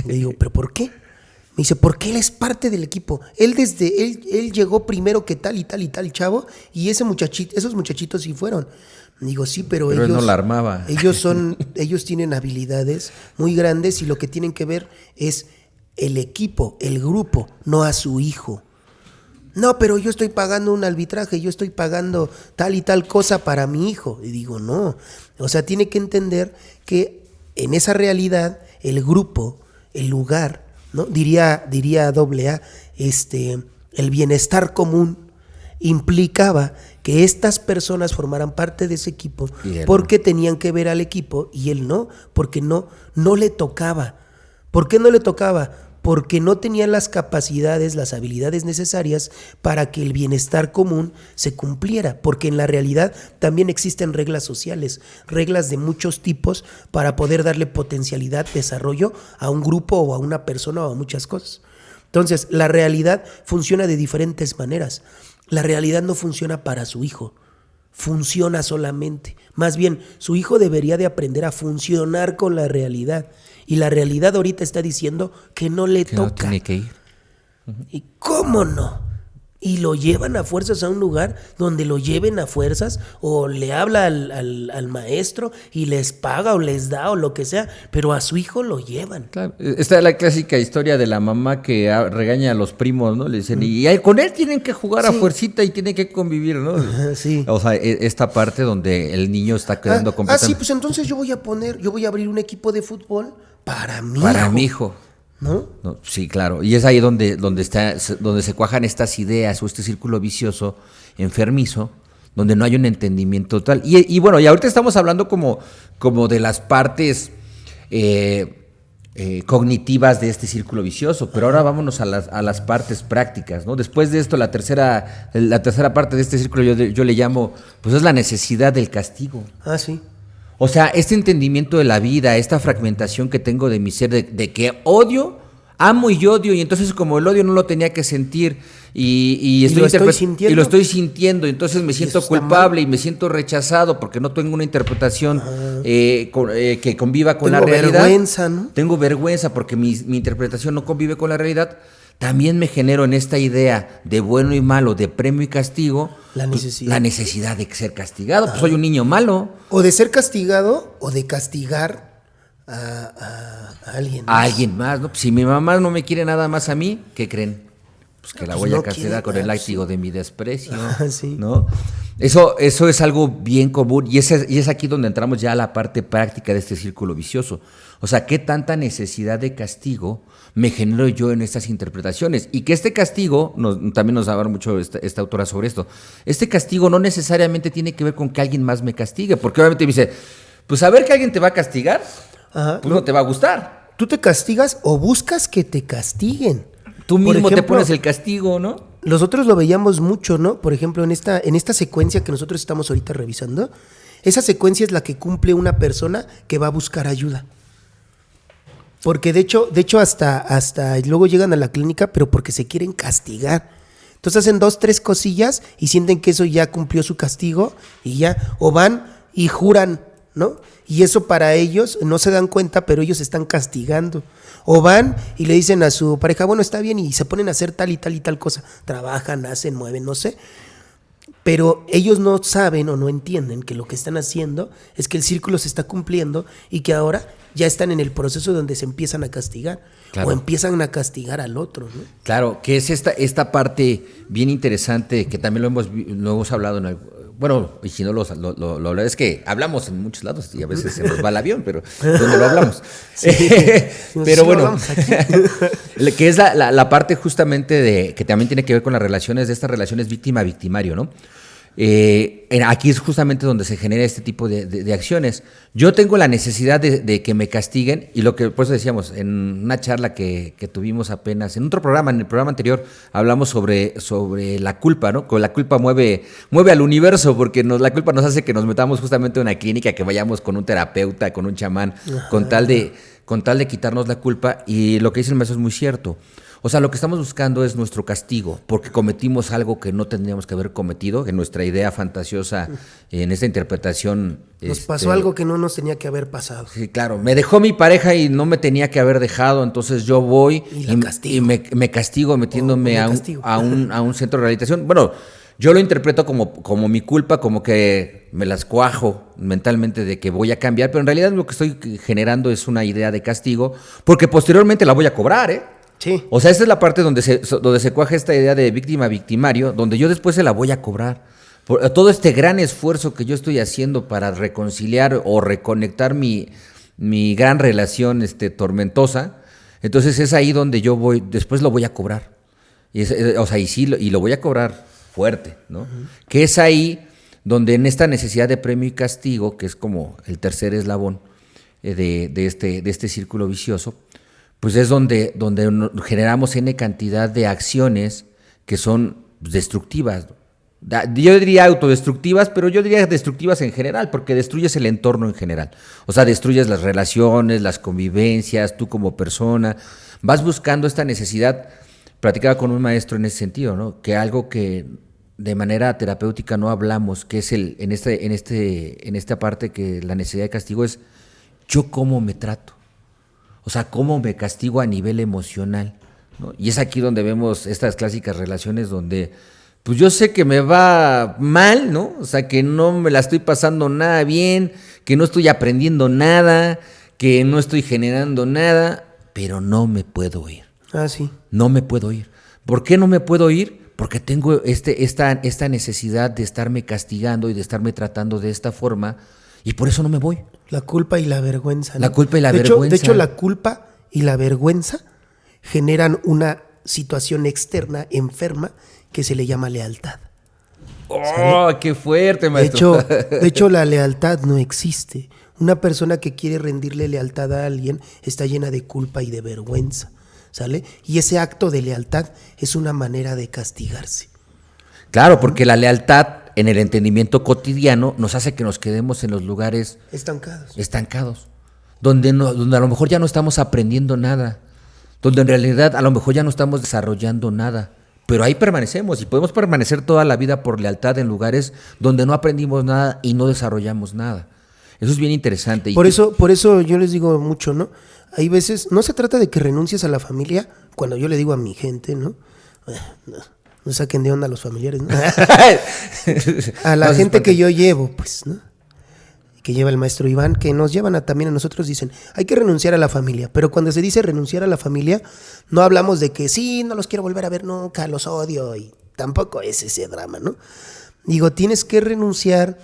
Le digo, ¿pero por qué? Me dice, porque él es parte del equipo. Él llegó primero que tal y tal y tal chavo, y esos muchachitos sí fueron. Digo, sí, pero ellos él no la armaba. Ellos tienen habilidades muy grandes y lo que tienen que ver es el equipo, el grupo, no a su hijo. No, pero yo estoy pagando un arbitraje, yo estoy pagando tal y tal cosa para mi hijo. Y digo, no. O sea, tiene que entender que en esa realidad, el grupo, el lugar, ¿no? Diría AA, el bienestar común implicaba que estas personas formaran parte de ese equipo porque tenían que ver al equipo y él no, porque no le tocaba. ¿Por qué no le tocaba? porque no tenían las capacidades, las habilidades necesarias para que el bienestar común se cumpliera, porque en la realidad también existen reglas sociales, reglas de muchos tipos para poder darle potencialidad, desarrollo a un grupo o a una persona o a muchas cosas. Entonces, la realidad funciona de diferentes maneras. La realidad no funciona para su hijo, funciona solamente. Más bien, su hijo debería de aprender a funcionar con la realidad. Y la realidad ahorita está diciendo que no le toca. No tiene que ir. ¿Y cómo no? Y lo llevan a fuerzas a un lugar donde lo lleven a fuerzas, o le habla al maestro y les paga o les da o lo que sea, pero a su hijo lo llevan. Claro. Esta es la clásica historia de la mamá que regaña a los primos, ¿no? Le dicen, con él tienen que jugar a fuercita y tienen que convivir, ¿no? Sí. O sea, esta parte donde el niño está quedando completamente... sí, pues entonces yo voy a abrir un equipo de fútbol para mi hijo. ¿No? No, sí, claro. Y es ahí donde se cuajan estas ideas o este círculo vicioso enfermizo, donde no hay un entendimiento total. Y bueno, y ahorita estamos hablando como de las partes cognitivas de este círculo vicioso, pero ahora vámonos a las partes prácticas, ¿no? Después de esto, la tercera parte de este círculo yo le llamo, pues es la necesidad del castigo. Sí. O sea, este entendimiento de la vida, esta fragmentación que tengo de mi ser, de que amo y odio, y entonces como el odio no lo tenía que sentir y lo estoy sintiendo, y entonces me siento culpable y me siento rechazado porque no tengo una interpretación que conviva con la realidad. Tengo vergüenza, ¿no? Tengo vergüenza porque mi interpretación no convive con la realidad. También me genero en esta idea de bueno y malo, de premio y castigo, la necesidad de ser castigado. Pues soy un niño malo. O de ser castigado o de castigar a alguien más. A alguien más, ¿no? Pues si mi mamá no me quiere nada más a mí, ¿qué creen? Pues que la voy a castigar con el látigo de mi desprecio, sí. ¿no? Eso es algo bien común y es aquí donde entramos ya a la parte práctica de este círculo vicioso. O sea, ¿qué tanta necesidad de castigo me genero yo en estas interpretaciones? Y que este castigo, también nos habla mucho esta autora sobre esto, este castigo no necesariamente tiene que ver con que alguien más me castigue, porque obviamente me dice, pues saber que alguien te va a castigar, pues no te va a gustar. Tú te castigas o buscas que te castiguen. Tú mismo te pones el castigo, ¿no? Nosotros lo veíamos mucho, ¿no? Por ejemplo, en esta secuencia que nosotros estamos ahorita revisando, esa secuencia es la que cumple una persona que va a buscar ayuda. Porque de hecho hasta luego llegan a la clínica, pero porque se quieren castigar. Entonces hacen 2, 3 cosillas y sienten que eso ya cumplió su castigo y ya, o van y juran, ¿no? Y eso para ellos no se dan cuenta, pero ellos están castigando. O van y le dicen a su pareja, bueno, está bien, y se ponen a hacer tal y tal y tal cosa. Trabajan, hacen, mueven, no sé. Pero ellos no saben o no entienden que lo que están haciendo es que el círculo se está cumpliendo y que ahora ya están en el proceso donde se empiezan a castigar. Claro. O empiezan a castigar al otro, ¿no? Claro, que es esta parte bien interesante que también lo hemos hablado en bueno, y si no lo hablaré, es que hablamos en muchos lados y a veces se nos va el avión, pero ¿dónde lo hablamos? Sí, pero bueno, que es la parte justamente que también tiene que ver con las relaciones, de estas relaciones víctima-victimario, ¿no? Aquí es justamente donde se genera este tipo de acciones. Yo tengo la necesidad de que me castiguen, y lo que por eso decíamos en una charla que tuvimos apenas en otro programa, en el programa anterior, hablamos sobre la culpa, ¿no? La culpa mueve al universo, porque la culpa nos hace que nos metamos justamente en una clínica, que vayamos con un terapeuta, con un chamán, con tal de quitarnos la culpa. Y lo que dice el maestro es muy cierto. O sea, lo que estamos buscando es nuestro castigo, porque cometimos algo que no tendríamos que haber cometido, en nuestra idea fantasiosa, en esta interpretación. Nos pasó algo que no nos tenía que haber pasado. Sí, claro. Me dejó mi pareja y no me tenía que haber dejado, entonces yo voy y me castigo metiéndome a un centro de rehabilitación. Bueno, yo lo interpreto como mi culpa, como que me las cuajo mentalmente de que voy a cambiar, pero en realidad lo que estoy generando es una idea de castigo, porque posteriormente la voy a cobrar, ¿eh? Sí. O sea, esta es la parte donde se cuaja esta idea de víctima-victimario, donde yo después se la voy a cobrar. Por todo este gran esfuerzo que yo estoy haciendo para reconciliar o reconectar mi gran relación tormentosa, entonces es ahí donde yo después lo voy a cobrar. Y lo voy a cobrar fuerte, ¿no? Uh-huh. Que es ahí donde en esta necesidad de premio y castigo, que es como el tercer eslabón de este círculo vicioso, pues es donde generamos N cantidad de acciones que son destructivas. Yo diría autodestructivas, pero yo diría destructivas en general, porque destruyes el entorno en general. O sea, destruyes las relaciones, las convivencias, tú como persona. Vas buscando esta necesidad. Platicaba con un maestro en ese sentido, ¿no? Que algo que de manera terapéutica no hablamos, que es en esta parte que la necesidad de castigo es yo cómo me trato. O sea, cómo me castigo a nivel emocional, ¿no? Y es aquí donde vemos estas clásicas relaciones donde pues yo sé que me va mal, ¿no? O sea, que no me la estoy pasando nada bien, que no estoy aprendiendo nada, que no estoy generando nada, pero no me puedo ir. Ah, sí. No me puedo ir. ¿Por qué no me puedo ir? Porque tengo esta necesidad de estarme castigando y de estarme tratando de esta forma, y por eso no me voy. La culpa y la vergüenza, ¿no? La culpa y la vergüenza. De hecho, la culpa y la vergüenza generan una situación externa enferma que se le llama lealtad. ¡Oh, ¿Sale? qué fuerte, maestro! De hecho, la lealtad no existe. Una persona que quiere rendirle lealtad a alguien está llena de culpa y de vergüenza, ¿sale? Y ese acto de lealtad es una manera de castigarse. Claro, porque la lealtad en el entendimiento cotidiano nos hace que nos quedemos en los lugares estancados, donde a lo mejor ya no estamos aprendiendo nada, donde en realidad a lo mejor ya no estamos desarrollando nada, pero ahí permanecemos y podemos permanecer toda la vida por lealtad en lugares donde no aprendimos nada y no desarrollamos nada. Eso es bien interesante. Por eso yo les digo mucho, ¿no? Hay veces, no se trata de que renuncies a la familia, cuando yo le digo a mi gente, ¿no? No saquen de onda a los familiares, ¿no? A la gente que yo llevo, pues, ¿no? Que lleva el maestro Iván, que nos llevan también a nosotros, dicen, hay que renunciar a la familia. Pero cuando se dice renunciar a la familia, no hablamos de que sí, no los quiero volver a ver nunca, los odio, y tampoco es ese drama, ¿no? Digo, tienes que renunciar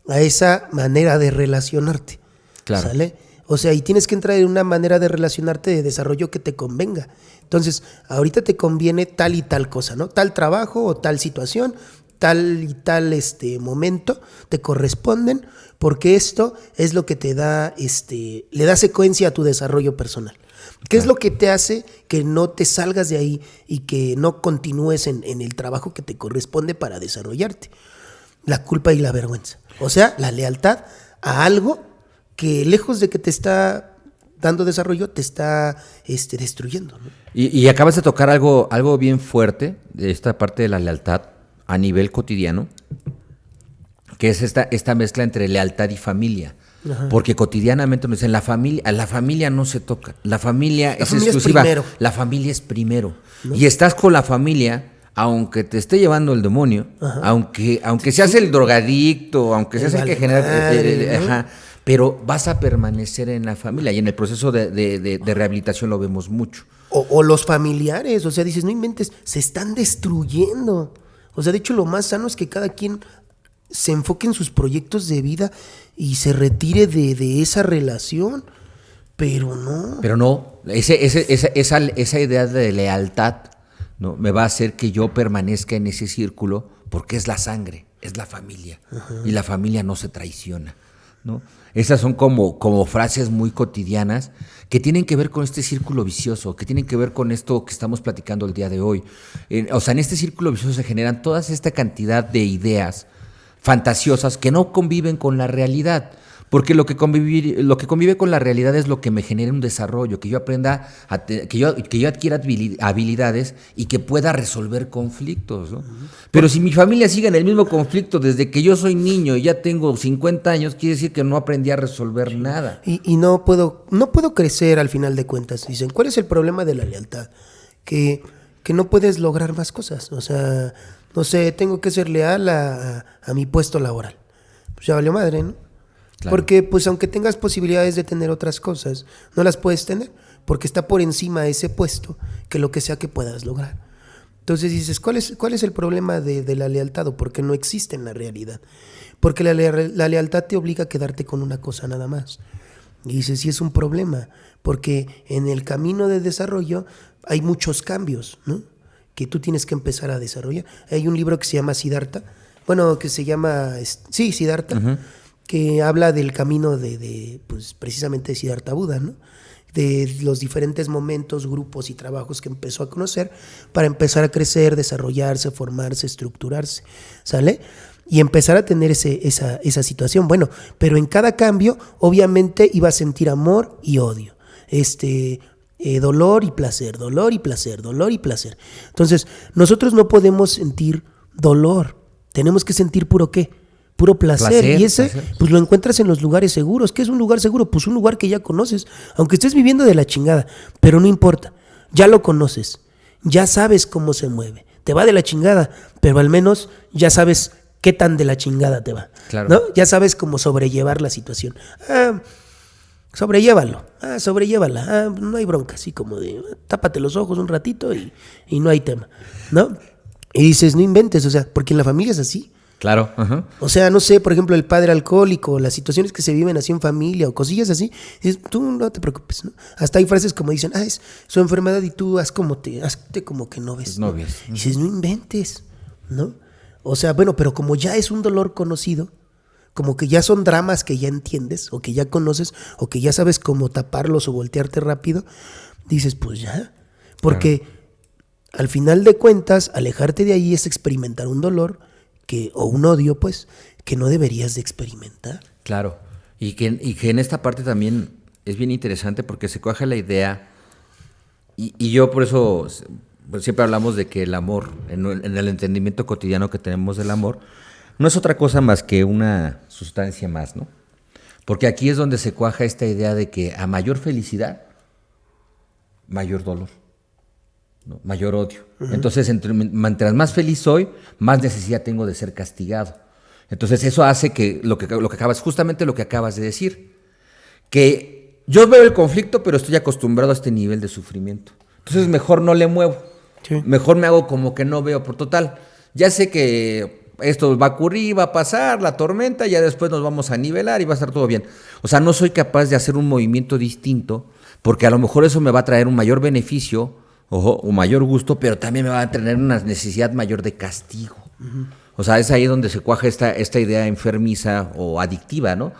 a esa manera de relacionarte, claro. ¿Sale? O sea, y tienes que entrar en una manera de relacionarte de desarrollo que te convenga. Entonces, ahorita te conviene tal y tal cosa, ¿no? Tal trabajo o tal situación, tal y tal momento te corresponden, porque esto es lo que te da, le da secuencia a tu desarrollo personal. ¿Qué es lo que te hace que no te salgas de ahí y que no continúes en el trabajo que te corresponde para desarrollarte? La culpa y la vergüenza. O sea, la lealtad a algo que lejos de que te está dando desarrollo, te está destruyendo, ¿no? Y acabas de tocar algo bien fuerte de esta parte de la lealtad a nivel cotidiano, que es esta mezcla entre lealtad y familia. Ajá. Porque cotidianamente nos dicen, la familia no se toca, la familia es exclusiva, la familia es primero. ¿No? Y estás con la familia, aunque te esté llevando el demonio, aunque seas el drogadicto, aunque seas el que genera... ¿no? Pero vas a permanecer en la familia, y en el proceso de rehabilitación lo vemos mucho. O los familiares, o sea, dices, no inventes, se están destruyendo. O sea, de hecho, lo más sano es que cada quien se enfoque en sus proyectos de vida y se retire de esa relación, pero no. Pero no, esa idea de lealtad, ¿no? Me va a hacer que yo permanezca en ese círculo, porque es la sangre, es la familia, y la familia no se traiciona, ¿no? Esas son como frases muy cotidianas que tienen que ver con este círculo vicioso, que tienen que ver con esto que estamos platicando el día de hoy. O sea, en este círculo vicioso se generan toda esta cantidad de ideas fantasiosas que no conviven con la realidad. Porque lo que convive con la realidad es lo que me genera un desarrollo, que yo aprenda, que yo adquiera habilidades y que pueda resolver conflictos, ¿no? Pero si mi familia sigue en el mismo conflicto desde que yo soy niño y ya tengo 50 años, quiere decir que no aprendí a resolver nada. Y no puedo crecer al final de cuentas. Dicen, ¿cuál es el problema de la lealtad? Que no puedes lograr más cosas. O sea, no sé, tengo que ser leal a mi puesto laboral. Pues ya valió madre, ¿no? Claro. Porque pues aunque tengas posibilidades de tener otras cosas, no las puedes tener, porque está por encima de ese puesto que lo que sea que puedas lograr. Entonces dices, ¿cuál es el problema de la lealtad o por qué no existe en la realidad? Porque la lealtad te obliga a quedarte con una cosa nada más. Y dices, sí es un problema, porque en el camino de desarrollo hay muchos cambios, ¿no? Que tú tienes que empezar a desarrollar. Hay un libro que se llama Siddhartha, Siddhartha, que habla del camino pues precisamente de Siddhartha Buda, ¿no? de los diferentes momentos, grupos y trabajos que empezó a conocer para empezar a crecer, desarrollarse, formarse, estructurarse, ¿sale? Y empezar a tener esa situación. Bueno, pero en cada cambio, obviamente, iba a sentir amor y odio. Dolor y placer, dolor y placer, dolor y placer. Entonces, nosotros no podemos sentir dolor. Tenemos que sentir puro ¿qué? Puro placer. Y ese, pues lo encuentras en los lugares seguros. ¿Qué es un lugar seguro? Pues un lugar que ya conoces. Aunque estés viviendo de la chingada, pero no importa. Ya lo conoces. Ya sabes cómo se mueve. Te va de la chingada, pero al menos ya sabes qué tan de la chingada te va. Claro. ¿No? Ya sabes cómo sobrellevar la situación. Sobrellévalo, sobrellévala, no hay bronca, así como de tápate los ojos un ratito y no hay tema, ¿no? Y dices, no inventes, o sea, porque en la familia es así. Claro. Uh-huh. O sea, no sé, por ejemplo, el padre alcohólico, las situaciones que se viven así en familia o cosillas así, dices, tú no te preocupes, ¿no? Hasta hay frases como dicen, es su enfermedad y tú hazte como que no ves. No ves. Y dices, no inventes, ¿no? O sea, bueno, pero como ya es un dolor conocido, como que ya son dramas que ya entiendes o que ya conoces o que ya sabes cómo taparlos o voltearte rápido, dices, pues ya, porque al final de cuentas, alejarte de ahí es experimentar un dolor o un odio, pues, que no deberías de experimentar. Claro, y que en esta parte también es bien interesante porque se cuaja la idea, y yo por eso siempre hablamos de que el amor, en el entendimiento cotidiano que tenemos del amor, no es otra cosa más que una sustancia más, ¿no? Porque aquí es donde se cuaja esta idea de que a mayor felicidad, mayor dolor, ¿no? Mayor odio. Uh-huh. Entonces, mientras más feliz soy, más necesidad tengo de ser castigado. Entonces, eso hace que lo que acabas, justamente lo que acabas de decir, que yo veo el conflicto, pero estoy acostumbrado a este nivel de sufrimiento. Entonces, mejor no le muevo. Sí. Mejor me hago como que no veo. Por total, ya sé que esto va a ocurrir, va a pasar, la tormenta, ya después nos vamos a nivelar y va a estar todo bien. O sea, no soy capaz de hacer un movimiento distinto, porque a lo mejor eso me va a traer un mayor beneficio, o mayor gusto, pero también me va a tener una necesidad mayor de castigo. Uh-huh. O sea, es ahí donde se cuaja esta idea enfermiza o adictiva, ¿no?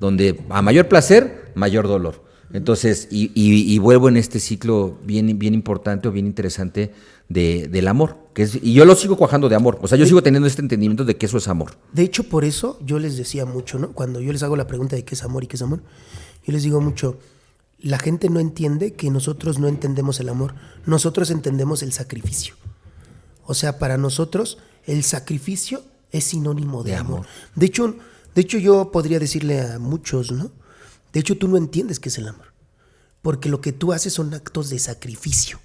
Donde a mayor placer, mayor dolor. Entonces, y vuelvo en este ciclo bien importante o bien interesante del amor. Y yo lo sigo cuajando de amor. O sea, yo sigo teniendo este entendimiento de que eso es amor. De hecho, por eso yo les decía mucho, ¿no? Cuando yo les hago la pregunta de qué es amor y qué es amor, yo les digo mucho, la gente no entiende que nosotros no entendemos el amor. Nosotros entendemos el sacrificio. O sea, para nosotros el sacrificio es sinónimo de amor. De hecho, yo podría decirle a muchos, ¿no? De hecho, tú no entiendes qué es el amor. Porque lo que tú haces son actos de sacrificio.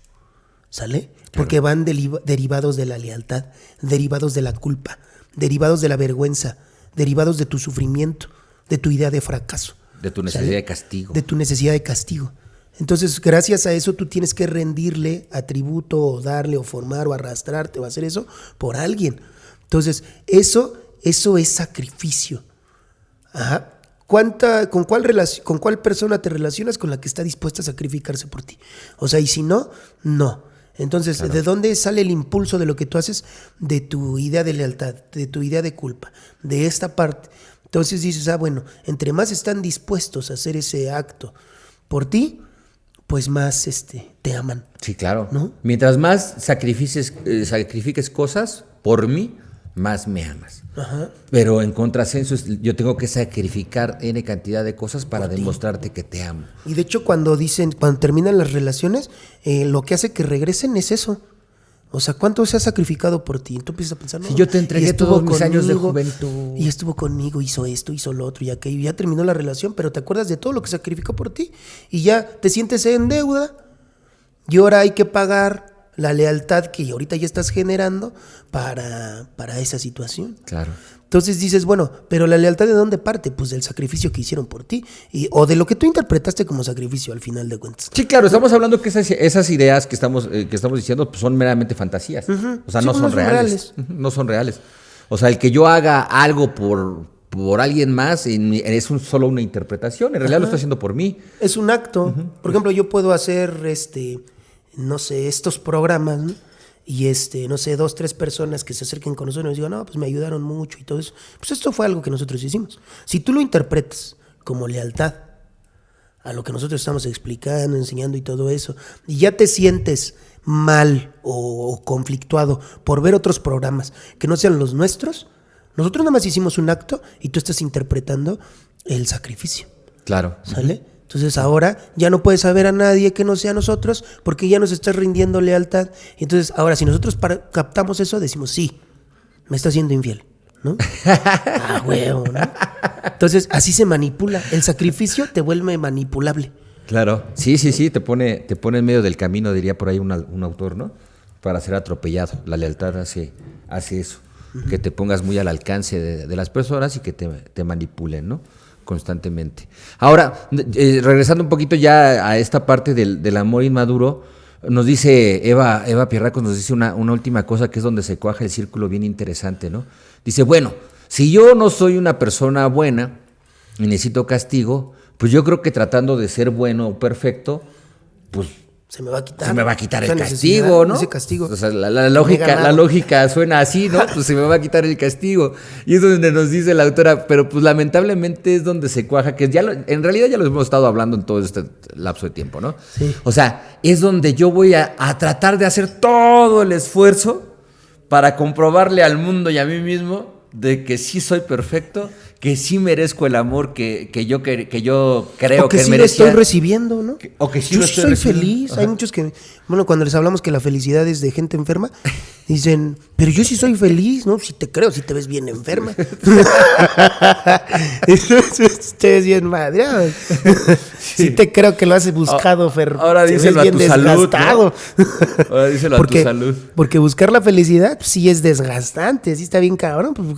¿Sale? Claro. Porque van derivados de la lealtad, derivados de la culpa, derivados de la vergüenza, derivados de tu sufrimiento, de tu idea de fracaso. De tu necesidad de castigo. De tu necesidad de castigo. Entonces, gracias a eso, tú tienes que rendirle a tributo, o darle, o formar, o arrastrarte, o hacer eso por alguien. Entonces, eso es sacrificio. Ajá. ¿Con cuál persona te relacionas? Con la que está dispuesta a sacrificarse por ti. O sea, y si no, no. Entonces, claro. ¿De dónde sale el impulso de lo que tú haces? De tu idea de lealtad, de tu idea de culpa, de esta parte. Entonces dices, bueno, entre más están dispuestos a hacer ese acto por ti, pues más te aman. Sí, claro. ¿No? Mientras más sacrifiques cosas por mí, más me amas. Ajá. Pero en contrasenso, yo tengo que sacrificar N cantidad de cosas para demostrarte que te amo. Y de hecho, cuando terminan las relaciones, lo que hace que regresen es eso. O sea, ¿cuánto se ha sacrificado por ti? Y tú empiezas a pensar, no, si yo te entregué todos mis años de juventud. Y estuvo conmigo, hizo esto, hizo lo otro y aquello. Ya terminó la relación, pero te acuerdas de todo lo que sacrificó por ti. Y ya te sientes en deuda. Y ahora hay que pagar la lealtad que ahorita ya estás generando para esa situación. Claro. Entonces dices, bueno, pero la lealtad ¿de dónde parte? Pues del sacrificio que hicieron por ti o de lo que tú interpretaste como sacrificio al final de cuentas. Sí, claro, estamos hablando que esas ideas que estamos diciendo pues son meramente fantasías. Uh-huh. O sea, sí, no son reales. No son reales. O sea, el que yo haga algo por alguien más es solo una interpretación. En realidad lo estoy haciendo por mí. Es un acto. Uh-huh. Por ejemplo, yo puedo hacer no sé, estos programas, ¿no? Y no sé, 2, 3 personas que se acerquen con nosotros y nos digan, no, pues me ayudaron mucho y todo eso. Pues esto fue algo que nosotros hicimos. Si tú lo interpretas como lealtad a lo que nosotros estamos explicando, enseñando y todo eso, y ya te sientes mal o conflictuado por ver otros programas que no sean los nuestros, nosotros nada más hicimos un acto y tú estás interpretando el sacrificio. Claro. ¿Sale? Entonces ahora ya no puedes saber a nadie que no sea nosotros porque ya nos estás rindiendo lealtad. Entonces ahora si nosotros captamos eso, decimos, sí, me estás siendo infiel, ¿no? Ah, huevo, ¿no? Entonces así se manipula. El sacrificio te vuelve manipulable. Claro. Sí, te pone en medio del camino, diría por ahí un autor, ¿no? Para ser atropellado. La lealtad hace eso. Uh-huh. Que te pongas muy al alcance de las personas y que te manipulen, ¿no? Constantemente. Ahora, regresando un poquito ya a esta parte del amor inmaduro, nos dice Eva Pierracos, nos dice una última cosa que es donde se cuaja el círculo bien interesante, ¿no? Dice, bueno, si yo no soy una persona buena y necesito castigo, pues yo creo que tratando de ser bueno o perfecto, pues se me va a quitar. Se me va a quitar el castigo, ¿no? Ese castigo. O sea, la lógica suena así, ¿no? Pues se me va a quitar el castigo. Y es donde nos dice la autora, pero pues lamentablemente es donde se cuaja, que ya en realidad ya lo hemos estado hablando en todo este lapso de tiempo, ¿no? Sí. O sea, es donde yo voy a tratar de hacer todo el esfuerzo para comprobarle al mundo y a mí mismo de que sí soy perfecto, que sí merezco el amor que yo creo que sí merecía. Lo estoy recibiendo, ¿no? O que sí yo lo estoy soy recibiendo. Feliz. Ajá. Hay muchos que, bueno, cuando les hablamos que la felicidad es de gente enferma, dicen, pero yo sí soy feliz, ¿no? Si te creo, si te ves bien enferma. Te ves bien madreado. Sí te creo que lo has buscado, ahora díselo a tu salud, ¿no? Ahora díselo a tu salud. Porque buscar la felicidad pues, sí es desgastante, sí está bien cabrón. Pues,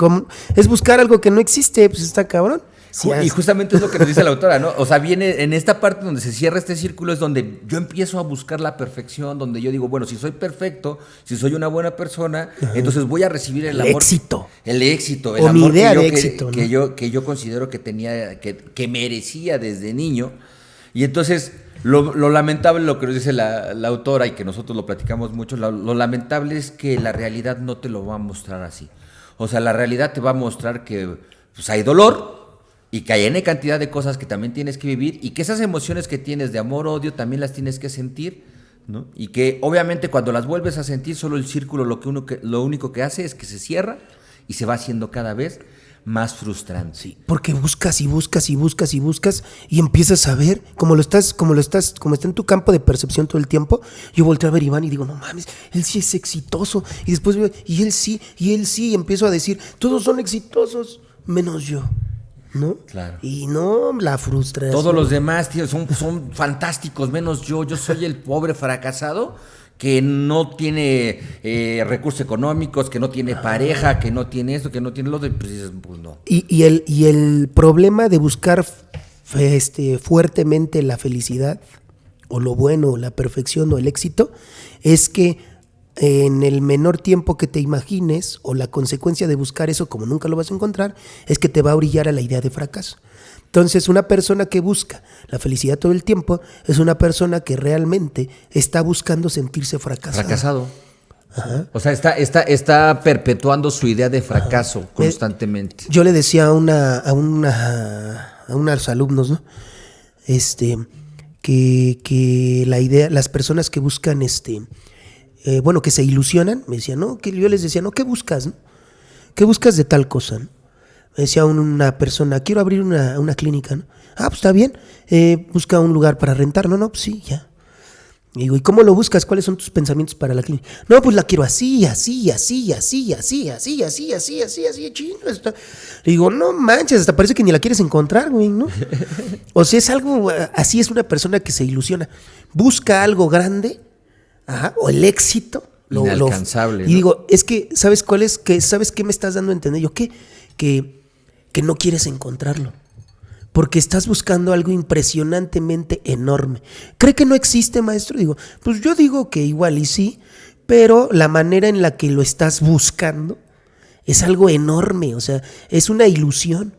es buscar algo que no existe, pues está cabrón. Sí, y justamente es lo que nos dice la autora, ¿no? O sea, viene en esta parte donde se cierra este círculo, es donde yo empiezo a buscar la perfección, donde yo digo, bueno, si soy perfecto, si soy una buena persona, entonces voy a recibir el amor. Éxito. El éxito. El amor mi idea de éxito, ¿no? que yo considero que tenía, que merecía desde niño. Y entonces, lo lamentable, lo que nos dice la autora, y que nosotros lo platicamos mucho, lo lamentable es que la realidad no te lo va a mostrar así. O sea, la realidad te va a mostrar que pues, hay dolor, y que hay N cantidad de cosas que también tienes que vivir y que esas emociones que tienes de amor, odio, también las tienes que sentir, ¿no? Y que obviamente cuando las vuelves a sentir, solo el círculo lo único que hace es que se cierra y se va haciendo cada vez más frustrante. Sí, porque buscas y buscas y buscas y buscas y empiezas a ver, como está en tu campo de percepción todo el tiempo. Yo volteo a ver a Iván y digo, no mames, él sí es exitoso. Y después veo, y él sí, y empiezo a decir, todos son exitosos, menos yo. ¿No? Claro. Y no, la frustración. Todos los demás, tío, son fantásticos, menos yo. Yo soy el pobre fracasado que no tiene recursos económicos, que no tiene pareja, que no tiene esto, que no tiene lo otro. Pues no. Y el problema de buscar fuertemente la felicidad, o lo bueno, o la perfección, o el éxito, es que en el menor tiempo que te imagines, o la consecuencia de buscar eso, como nunca lo vas a encontrar, es que te va a orillar a la idea de fracaso. Entonces, una persona que busca la felicidad todo el tiempo es una persona que realmente está buscando sentirse fracasado. Ajá. O sea, está perpetuando su idea de fracaso constantemente. Yo le decía a unos alumnos, ¿no? Que la idea, las personas que buscan que se ilusionan, me decían, ¿no? Que yo les decía, ¿no? ¿Qué buscas? ¿No? ¿Qué buscas de tal cosa? ¿No? Me decía una persona, quiero abrir una clínica, ¿no? Ah, pues está bien, busca un lugar para rentar, ¿no? Pues sí, ya. Y digo, ¿y cómo lo buscas? ¿Cuáles son tus pensamientos para la clínica? No, pues la quiero así, chino. Le digo, no manches, hasta parece que ni la quieres encontrar, güey, ¿no? O sea, es algo, así es una persona que se ilusiona. Busca algo grande. Ajá, o el éxito inalcanzable. Y digo, es que, ¿sabes cuál es? ¿Sabes qué me estás dando a entender? Yo, que no quieres encontrarlo. Porque estás buscando algo impresionantemente enorme. ¿Cree que no existe, maestro? Digo, pues yo digo que igual y sí, pero la manera en la que lo estás buscando es algo enorme, o sea, es una ilusión.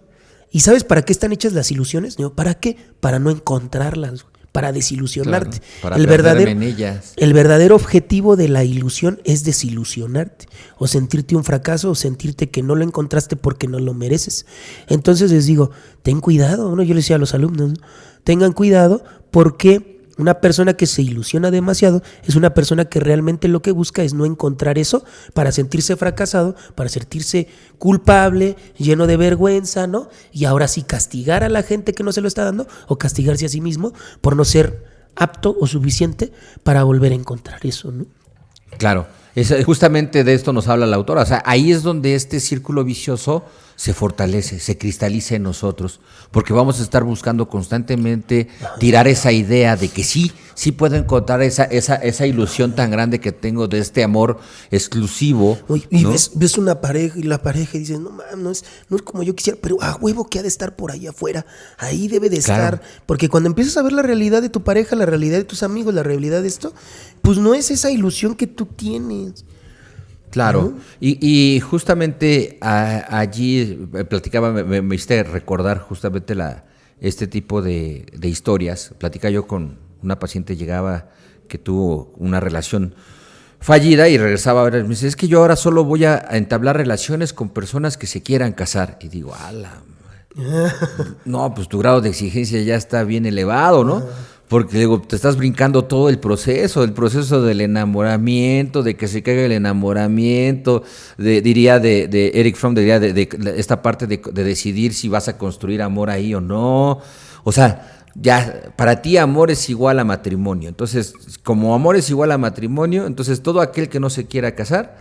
¿Y sabes para qué están hechas las ilusiones? Digo, ¿para qué? Para no encontrarlas. para desilusionarte. Claro, para perderme en ellas. El verdadero objetivo de la ilusión es desilusionarte, o sentirte un fracaso, o sentirte que no lo encontraste porque no lo mereces. Entonces les digo, ten cuidado, ¿no? Yo les decía a los alumnos, ¿no? Tengan cuidado porque una persona que se ilusiona demasiado es una persona que realmente lo que busca es no encontrar eso para sentirse fracasado, para sentirse culpable, lleno de vergüenza, ¿no? Y ahora sí castigar a la gente que no se lo está dando o castigarse a sí mismo por no ser apto o suficiente para volver a encontrar eso, ¿no? Claro, justamente de esto nos habla la autora. O sea, ahí es donde este círculo vicioso se fortalece, se cristaliza en nosotros, porque vamos a estar buscando constantemente tirar esa idea de que sí puedo encontrar esa ilusión tan grande que tengo de este amor exclusivo. Y ¿no? ves una pareja y la pareja dice, no mames, no es como yo quisiera, pero a huevo que ha de estar por ahí afuera, ahí debe de estar, porque cuando empiezas a ver la realidad de tu pareja, la realidad de tus amigos, la realidad de esto, pues no es esa ilusión que tú tienes. Claro, y justamente allí platicaba, me hiciste recordar justamente este tipo de historias. Platica yo con una paciente, llegaba que tuvo una relación fallida y regresaba a ver, me dice, es que yo ahora solo voy a entablar relaciones con personas que se quieran casar. Y digo, no, pues tu grado de exigencia ya está bien elevado, ¿no? Porque digo, te estás brincando todo el proceso del enamoramiento, de que se caiga el enamoramiento, diría de Eric Fromm, diría de esta parte de decidir si vas a construir amor ahí o no. O sea, ya para ti amor es igual a matrimonio. Entonces, como amor es igual a matrimonio, entonces todo aquel que no se quiera casar,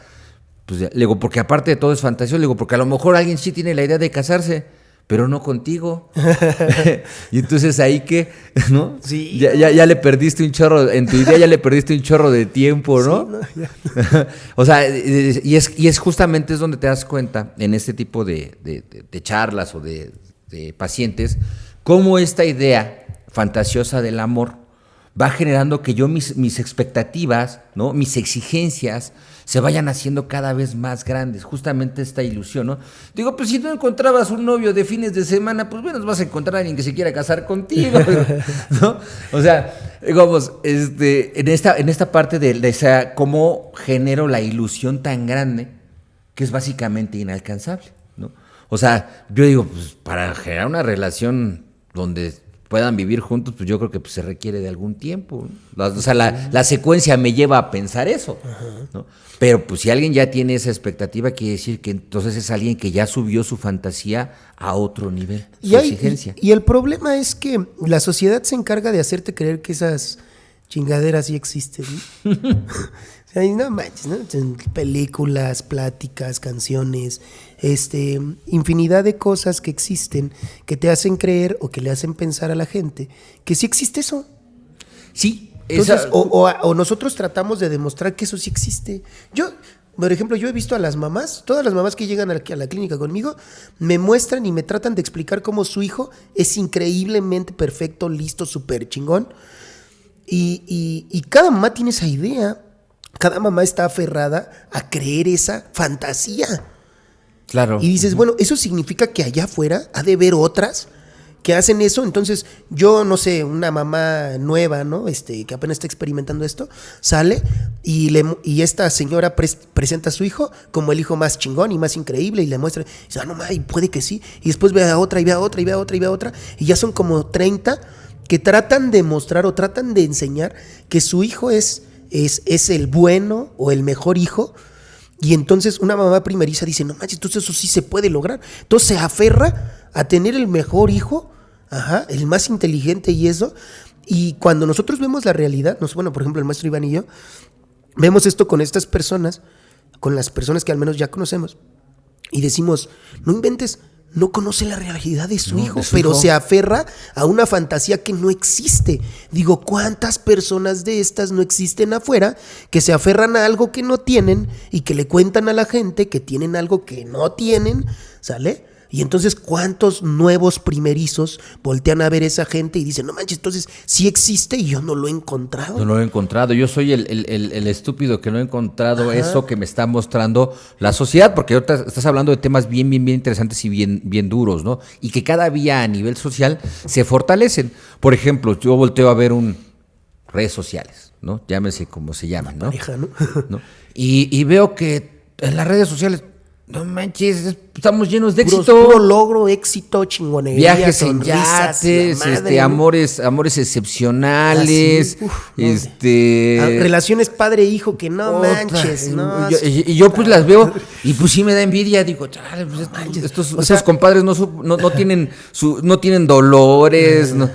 pues ya, le digo, porque aparte de todo es fantasía, le digo, porque a lo mejor alguien sí tiene la idea de casarse, pero no contigo. Y entonces ahí que, ¿no? Sí. Ya le perdiste un chorro, en tu idea ya le perdiste un chorro de tiempo, ¿no? Sí, no. O sea, y es justamente es donde te das cuenta en este tipo de charlas o de pacientes, cómo esta idea fantasiosa del amor va generando que yo mis expectativas, ¿no? Mis exigencias se vayan haciendo cada vez más grandes, justamente esta ilusión, ¿no? Digo, pues si no encontrabas un novio de fines de semana, pues bueno, vas a encontrar a alguien que se quiera casar contigo, ¿no? O sea, digamos, en esta parte de esa, cómo genero la ilusión tan grande que es básicamente inalcanzable, ¿no? O sea, yo digo, pues para generar una relación donde puedan vivir juntos, pues yo creo que pues, se requiere de algún tiempo, ¿no? O sea, la secuencia me lleva a pensar eso, ¿no? Pero pues si alguien ya tiene esa expectativa, quiere decir que entonces es alguien que ya subió su fantasía a otro nivel, su exigencia. Y el problema es que la sociedad se encarga de hacerte creer que esas chingaderas sí existen, ¿no? O sea, no manches, ¿no? Películas, pláticas, canciones, infinidad de cosas que existen que te hacen creer o que le hacen pensar a la gente que sí existe eso. Sí. Entonces, o nosotros tratamos de demostrar que eso sí existe. Por ejemplo, yo he visto a las mamás, todas las mamás que llegan aquí a la clínica conmigo, me muestran y me tratan de explicar cómo su hijo es increíblemente perfecto, listo, súper chingón. Y cada mamá tiene esa idea. Cada mamá está aferrada a creer esa fantasía. Claro. Y dices, bueno, eso significa que allá afuera ha de haber otras que hacen eso. Entonces, yo no sé, una mamá nueva, ¿no? Que apenas está experimentando esto, sale y esta señora presenta a su hijo como el hijo más chingón y más increíble y le muestra, y dice, no, y puede que sí. Y después ve a otra y ve a otra y ve a otra y ve a otra. Y ya son como 30 que tratan de mostrar o tratan de enseñar que su hijo es el bueno o el mejor hijo. Y entonces una mamá primeriza dice, no manches, entonces eso sí se puede lograr. Entonces se aferra a tener el mejor hijo, el más inteligente y eso. Y cuando nosotros vemos la realidad, por ejemplo, el maestro Iván y yo, vemos esto con estas personas, con las personas que al menos ya conocemos, y decimos, no inventes, no conoce la realidad de su hijo, pero se aferra a una fantasía que no existe. Digo, ¿cuántas personas de estas no existen afuera que se aferran a algo que no tienen y que le cuentan a la gente que tienen algo que no tienen, ¿sale? Y entonces, ¿cuántos nuevos primerizos voltean a ver esa gente y dicen, no manches, entonces sí existe y yo no lo he encontrado? No lo he encontrado. Yo soy el estúpido que no he encontrado eso que me está mostrando la sociedad, porque ahorita estás hablando de temas bien, bien, bien interesantes y bien, bien duros, ¿no? Y que cada día a nivel social se fortalecen. Por ejemplo, yo volteo a ver redes sociales, ¿no? Llámese como se llaman, ¿no? Pareja, ¿no? ¿No? Y veo que en las redes sociales, no manches, estamos llenos de éxito. Puro logro, éxito, chingonería, Viajes en sonrisas, yates, la madre, ¿no? amores excepcionales, Así, relaciones padre-hijo que no manches, no. Y yo pues las veo y pues sí me da envidia, digo, chale, pues estos compadres no tienen dolores, no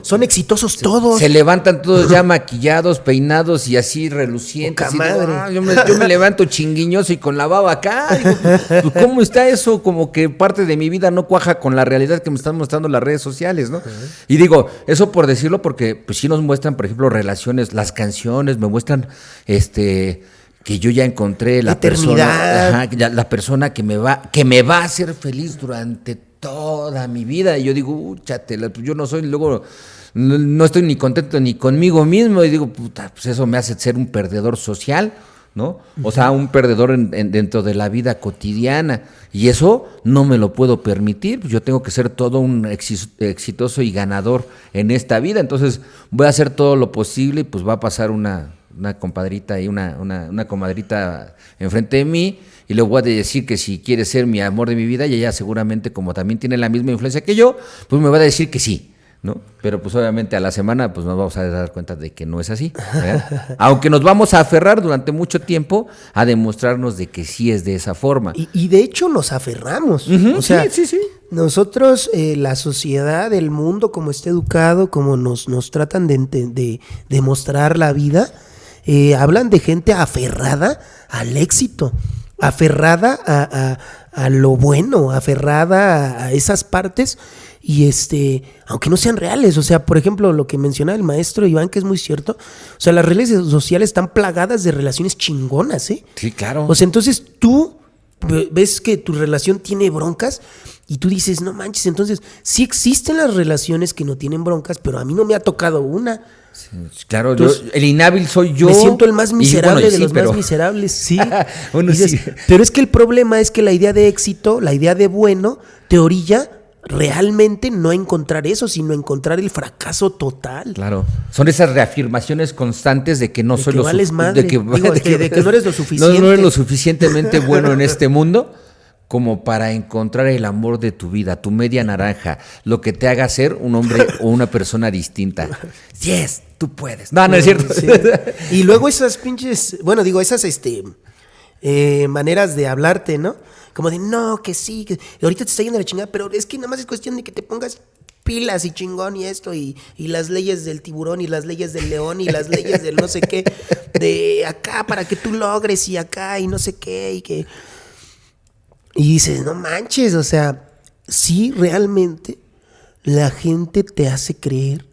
son exitosos todos. Se levantan todos ya maquillados, peinados y así relucientes. Poca madre. Digo, yo me levanto chinguiñoso y con la baba acá. Digo, pues, ¿cómo está eso? Como que parte de mi vida no cuaja con la realidad que me están mostrando las redes sociales, ¿no? Y digo, eso por decirlo porque pues sí nos muestran, por ejemplo, relaciones, las canciones, me muestran que yo ya encontré la persona, la persona que me va a hacer feliz durante toda mi vida. Y yo digo, chatela, pues yo no soy, luego no estoy ni contento ni conmigo mismo. Y digo, puta, pues eso me hace ser un perdedor social, ¿no? O sea, un perdedor dentro de la vida cotidiana. Y eso no me lo puedo permitir. Yo tengo que ser todo un exitoso y ganador en esta vida. Entonces voy a hacer todo lo posible y pues va a pasar una compadrita y una comadrita enfrente de mí y le voy a decir que si quiere ser mi amor de mi vida y ella seguramente como también tiene la misma influencia que yo, pues me va a decir que sí, ¿no? Pero pues obviamente a la semana pues nos vamos a dar cuenta de que no es así, ¿verdad? Aunque nos vamos a aferrar durante mucho tiempo a demostrarnos de que sí es de esa forma. Y de hecho nos aferramos. O sea, sí. Nosotros, la sociedad, el mundo, como está educado, como nos tratan de mostrar la vida, hablan de gente aferrada al éxito, aferrada a lo bueno, aferrada a esas partes y aunque no sean reales. O sea, por ejemplo, lo que mencionaba el maestro Iván, que es muy cierto, o sea, las redes sociales están plagadas de relaciones chingonas, ¿eh? Sí, claro. O sea, entonces tú ves que tu relación tiene broncas y tú dices, no manches, entonces sí existen las relaciones que no tienen broncas, pero a mí no me ha tocado una. Sí, claro, entonces, el inhábil soy yo. Me siento el más miserable de los más miserables, sí. Dices, sí. Pero es que el problema es que la idea de éxito, la idea de bueno, te orilla realmente no encontrar eso, sino encontrar el fracaso total. Claro, son esas reafirmaciones constantes de que no soy lo suficiente. De que no eres lo suficiente. No eres lo suficientemente bueno en este mundo como para encontrar el amor de tu vida, tu media naranja, lo que te haga ser un hombre o una persona distinta. Yes, tú puedes. No es cierto. Sí. Y luego esas pinches, esas maneras de hablarte, ¿no? Como de, no, que sí, que ahorita te está yendo la chingada, pero es que nada más es cuestión de que te pongas pilas y chingón y esto, y las leyes del tiburón y las leyes del león y las leyes del no sé qué, de acá para que tú logres y acá y no sé qué, y que... Y dices, no manches, o sea, sí, realmente la gente te hace creer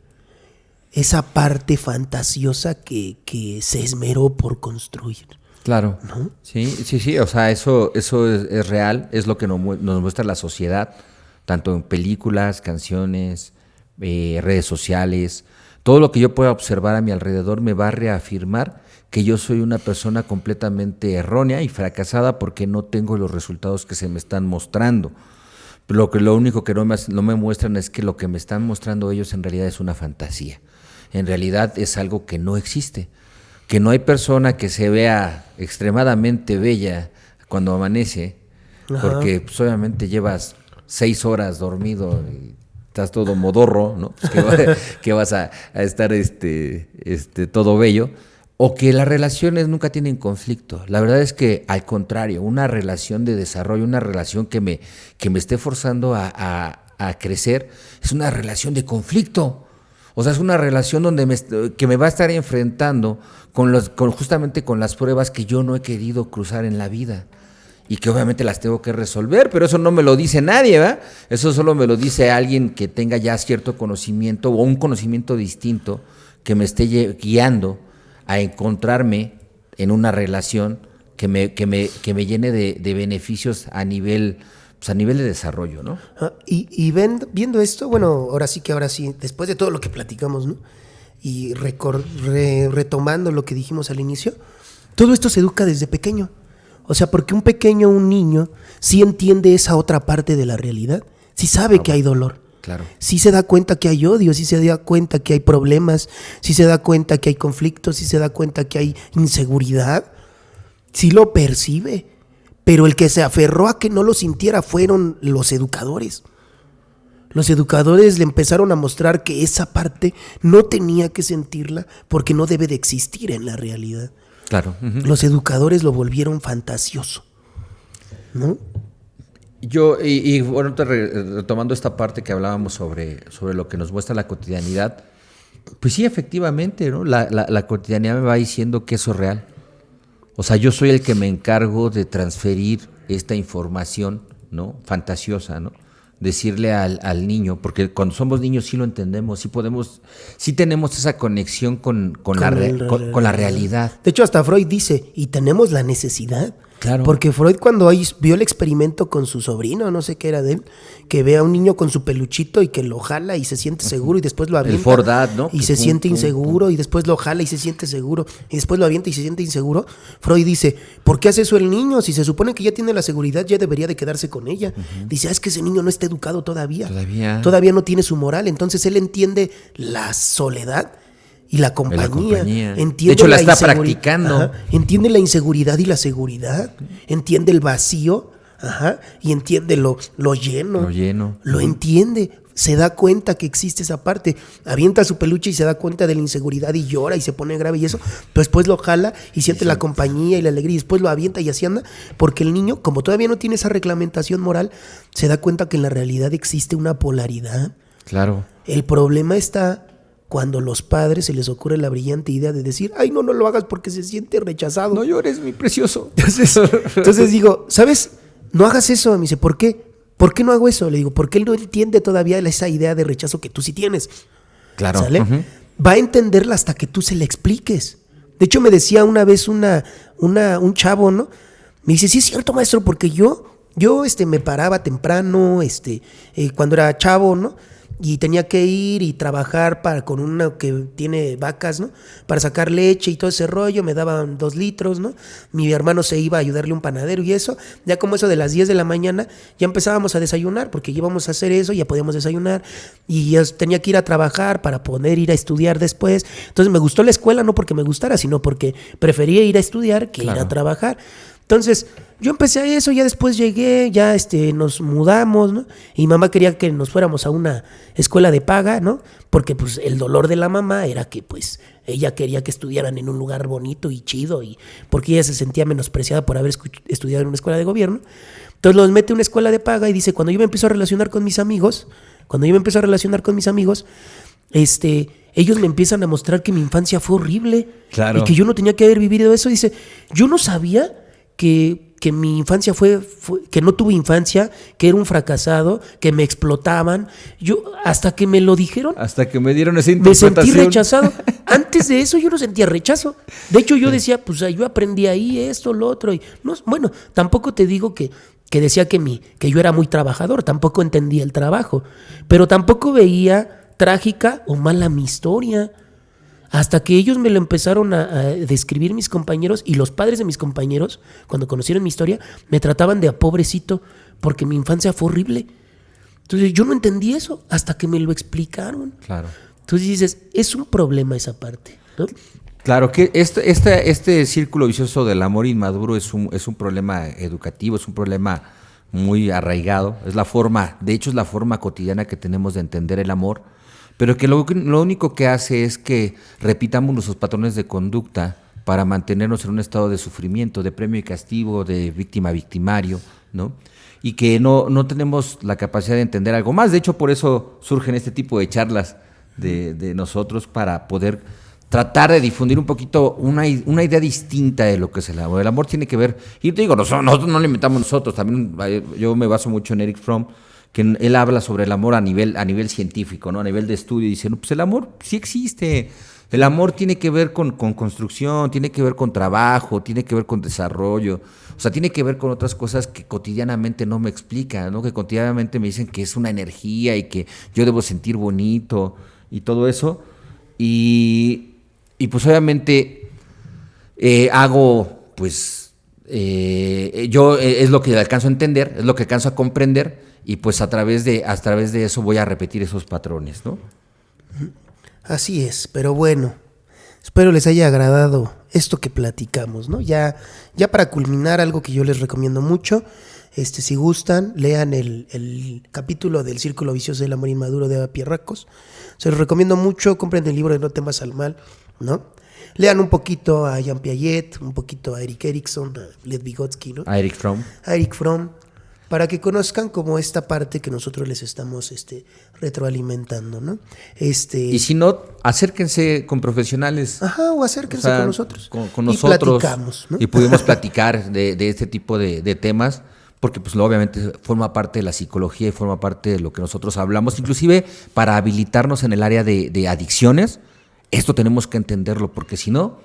esa parte fantasiosa que se esmeró por construir. Claro, ¿no? Sí, o sea, eso es real, es lo que nos muestra la sociedad, tanto en películas, canciones, redes sociales. Todo lo que yo pueda observar a mi alrededor me va a reafirmar que yo soy una persona completamente errónea y fracasada porque no tengo los resultados que se me están mostrando. Lo único que no me muestran es que lo que me están mostrando ellos en realidad es una fantasía. En realidad es algo que no existe. Que no hay persona que se vea extremadamente bella cuando amanece, porque pues, obviamente llevas 6 horas dormido y estás todo modorro, ¿no? Pues que vas a estar todo bello. O que las relaciones nunca tienen conflicto. La verdad es que, al contrario, una relación de desarrollo, una relación que me esté forzando a crecer, es una relación de conflicto. O sea, es una relación que me va a estar enfrentando justamente con las pruebas que yo no he querido cruzar en la vida. Y que obviamente las tengo que resolver, pero eso no me lo dice nadie, ¿verdad? Eso solo me lo dice alguien que tenga ya cierto conocimiento o un conocimiento distinto que me esté guiando a encontrarme en una relación que me llene de beneficios a nivel pues a nivel de desarrollo, ¿no? Y viendo esto, bueno, ahora sí, después de todo lo que platicamos, ¿no? Y retomando lo que dijimos al inicio, todo esto se educa desde pequeño. O sea, porque un niño, sí entiende esa otra parte de la realidad, sí sabe que hay dolor. Claro. Sí se da cuenta que hay odio, sí se da cuenta que hay problemas, sí se da cuenta que hay conflictos, sí se da cuenta que hay inseguridad, sí lo percibe. Pero el que se aferró a que no lo sintiera fueron los educadores. Los educadores le empezaron a mostrar que esa parte no tenía que sentirla porque no debe de existir en la realidad. Claro. Uh-huh. Los educadores lo volvieron fantasioso, ¿no? Bueno, retomando esta parte que hablábamos sobre lo que nos muestra la cotidianidad, pues sí, efectivamente, ¿no? La cotidianidad me va diciendo que eso es real. O sea, yo soy el que me encargo de transferir esta información, ¿no? Fantasiosa, ¿no? Decirle al niño, porque cuando somos niños sí lo entendemos, sí tenemos esa conexión con la realidad. De hecho, hasta Freud dice, y tenemos la necesidad. Claro. Porque Freud cuando vio el experimento con su sobrino, no sé qué era de él, que ve a un niño con su peluchito y que lo jala y se siente seguro y después lo avienta. El Fordad, ¿no? Y se siente inseguro y después lo jala y se siente seguro y después lo avienta y se siente inseguro. Freud dice, ¿por qué hace eso el niño? Si se supone que ya tiene la seguridad, ya debería de quedarse con ella. Uh-huh. Dice, es que ese niño no está educado todavía. Todavía no tiene su moral. Entonces él entiende la soledad y la compañía. De hecho, la está practicando. Ajá. Entiende la inseguridad y la seguridad. Entiende el vacío. Ajá. Y entiende lo lleno. Lo entiende. Se da cuenta que existe esa parte. Avienta su peluche y se da cuenta de la inseguridad y llora y se pone grave y eso. Pero después lo jala y siente la compañía y la alegría. Y después lo avienta y así anda. Porque el niño, como todavía no tiene esa reglamentación moral, se da cuenta que en la realidad existe una polaridad. Claro. El problema está cuando los padres se les ocurre la brillante idea de decir, ay, no lo hagas porque se siente rechazado. No llores, mi precioso. Entonces digo, ¿sabes? No hagas eso. Me dice, ¿por qué? ¿Por qué no hago eso? Le digo, porque él no entiende todavía esa idea de rechazo que tú sí tienes. Claro. ¿Sale? Uh-huh. Va a entenderla hasta que tú se la expliques. De hecho, me decía una vez un chavo, ¿no? Me dice, sí es cierto, maestro, porque yo me paraba temprano, cuando era chavo, ¿no? Y tenía que ir y trabajar con una que tiene vacas, ¿no? Para sacar leche y todo ese rollo, me daban 2 litros, ¿no? Mi hermano se iba a ayudarle a un panadero y eso, ya como eso de las 10 de la mañana, ya empezábamos a desayunar, porque íbamos a hacer eso, ya podíamos desayunar, y yo tenía que ir a trabajar para poder ir a estudiar después. Entonces me gustó la escuela, no porque me gustara, sino porque prefería ir a estudiar que ir a trabajar. Entonces, yo empecé a eso, ya después llegué, ya nos mudamos, ¿no? Y mamá quería que nos fuéramos a una escuela de paga, ¿no? Porque pues el dolor de la mamá era que pues ella quería que estudiaran en un lugar bonito y chido, y porque ella se sentía menospreciada por haber estudiado en una escuela de gobierno. Entonces los mete a una escuela de paga y dice, cuando yo me empiezo a relacionar con mis amigos, ellos me empiezan a mostrar que mi infancia fue horrible. Claro. Y que yo no tenía que haber vivido eso. Dice, yo no sabía que mi infancia fue que no tuve infancia, que era un fracasado, que me explotaban. Yo, hasta que me lo dijeron, hasta que me dieron esa interpretación, me sentí rechazado. Antes de eso yo no sentía rechazo. De hecho, yo decía, pues yo aprendí ahí esto, lo otro. Y no, bueno, tampoco te digo que decía que yo era muy trabajador, tampoco entendía el trabajo, pero tampoco veía trágica o mala mi historia. Hasta que ellos me lo empezaron a describir mis compañeros, y los padres de mis compañeros, cuando conocieron mi historia, me trataban de a pobrecito porque mi infancia fue horrible. Entonces yo no entendí eso hasta que me lo explicaron. Claro. Entonces dices, es un problema esa parte, ¿no? Claro que este círculo vicioso del amor inmaduro es un problema educativo, es un problema muy arraigado. De hecho es la forma cotidiana que tenemos de entender el amor. Pero que lo único que hace es que repitamos nuestros patrones de conducta para mantenernos en un estado de sufrimiento, de premio y castigo, de víctima-victimario, ¿no? Y que no tenemos la capacidad de entender algo más. De hecho, por eso surgen este tipo de charlas de nosotros, para poder tratar de difundir un poquito una idea distinta de lo que es el amor. El amor tiene que ver, y te digo, nosotros no lo inventamos nosotros, también yo me baso mucho en Erich Fromm, que él habla sobre el amor a nivel científico, ¿no? A nivel de estudio, y dice, no, pues el amor sí existe, El amor tiene que ver con construcción, tiene que ver con trabajo, tiene que ver con desarrollo, o sea, tiene que ver con otras cosas que cotidianamente no me explican, ¿no? Que cotidianamente me dicen que es una energía y que yo debo sentir bonito y todo eso. Y pues obviamente hago, pues, yo es lo que alcanzo a entender, es lo que alcanzo a comprender y pues a través de eso voy a repetir esos patrones, ¿no? Así es, pero bueno, espero les haya agradado esto que platicamos, ¿no? Ya para culminar, algo que yo les recomiendo mucho, si gustan, lean el capítulo del Círculo Vicioso del Amor Inmaduro de Eva Pierracos. Se los recomiendo mucho, compren el libro de No temas al mal, ¿no? Lean un poquito a Jean Piaget, un poquito a Erik Erikson, a Lev Vygotsky, ¿no? A Erich Fromm. A Erich Fromm, para que conozcan como esta parte que nosotros les estamos retroalimentando, ¿no? Y si no, acérquense con profesionales. Ajá, o acérquense con nosotros. Con nosotros. Y platicamos, ¿no? Y pudimos platicar de este tipo de temas, porque pues obviamente forma parte de la psicología y forma parte de lo que nosotros hablamos, inclusive para habilitarnos en el área de adicciones. Esto tenemos que entenderlo, porque si no,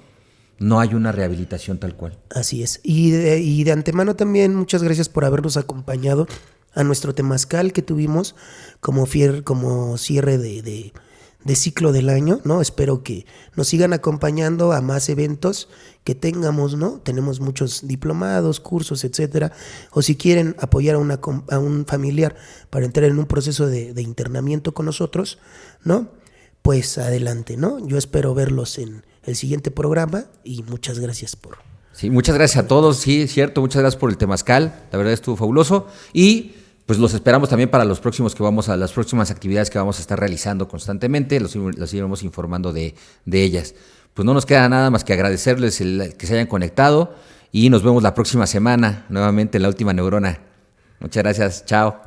no hay una rehabilitación tal cual. Así es. Y de antemano también, muchas gracias por habernos acompañado a nuestro temazcal que tuvimos como cierre de ciclo del año, ¿no? Espero que nos sigan acompañando a más eventos que tengamos, ¿no? Tenemos muchos diplomados, cursos, etcétera. O si quieren apoyar a un familiar para entrar en un proceso de internamiento con nosotros, ¿no? Pues adelante, ¿no? Yo espero verlos en el siguiente programa y muchas gracias por... Sí, muchas gracias a todos, sí, es cierto, muchas gracias por el temazcal, la verdad estuvo fabuloso y pues los esperamos también para los próximos las próximas actividades que vamos a estar realizando constantemente, los iremos informando de ellas. Pues no nos queda nada más que agradecerles que se hayan conectado y nos vemos la próxima semana nuevamente en La Última Neurona. Muchas gracias, chao.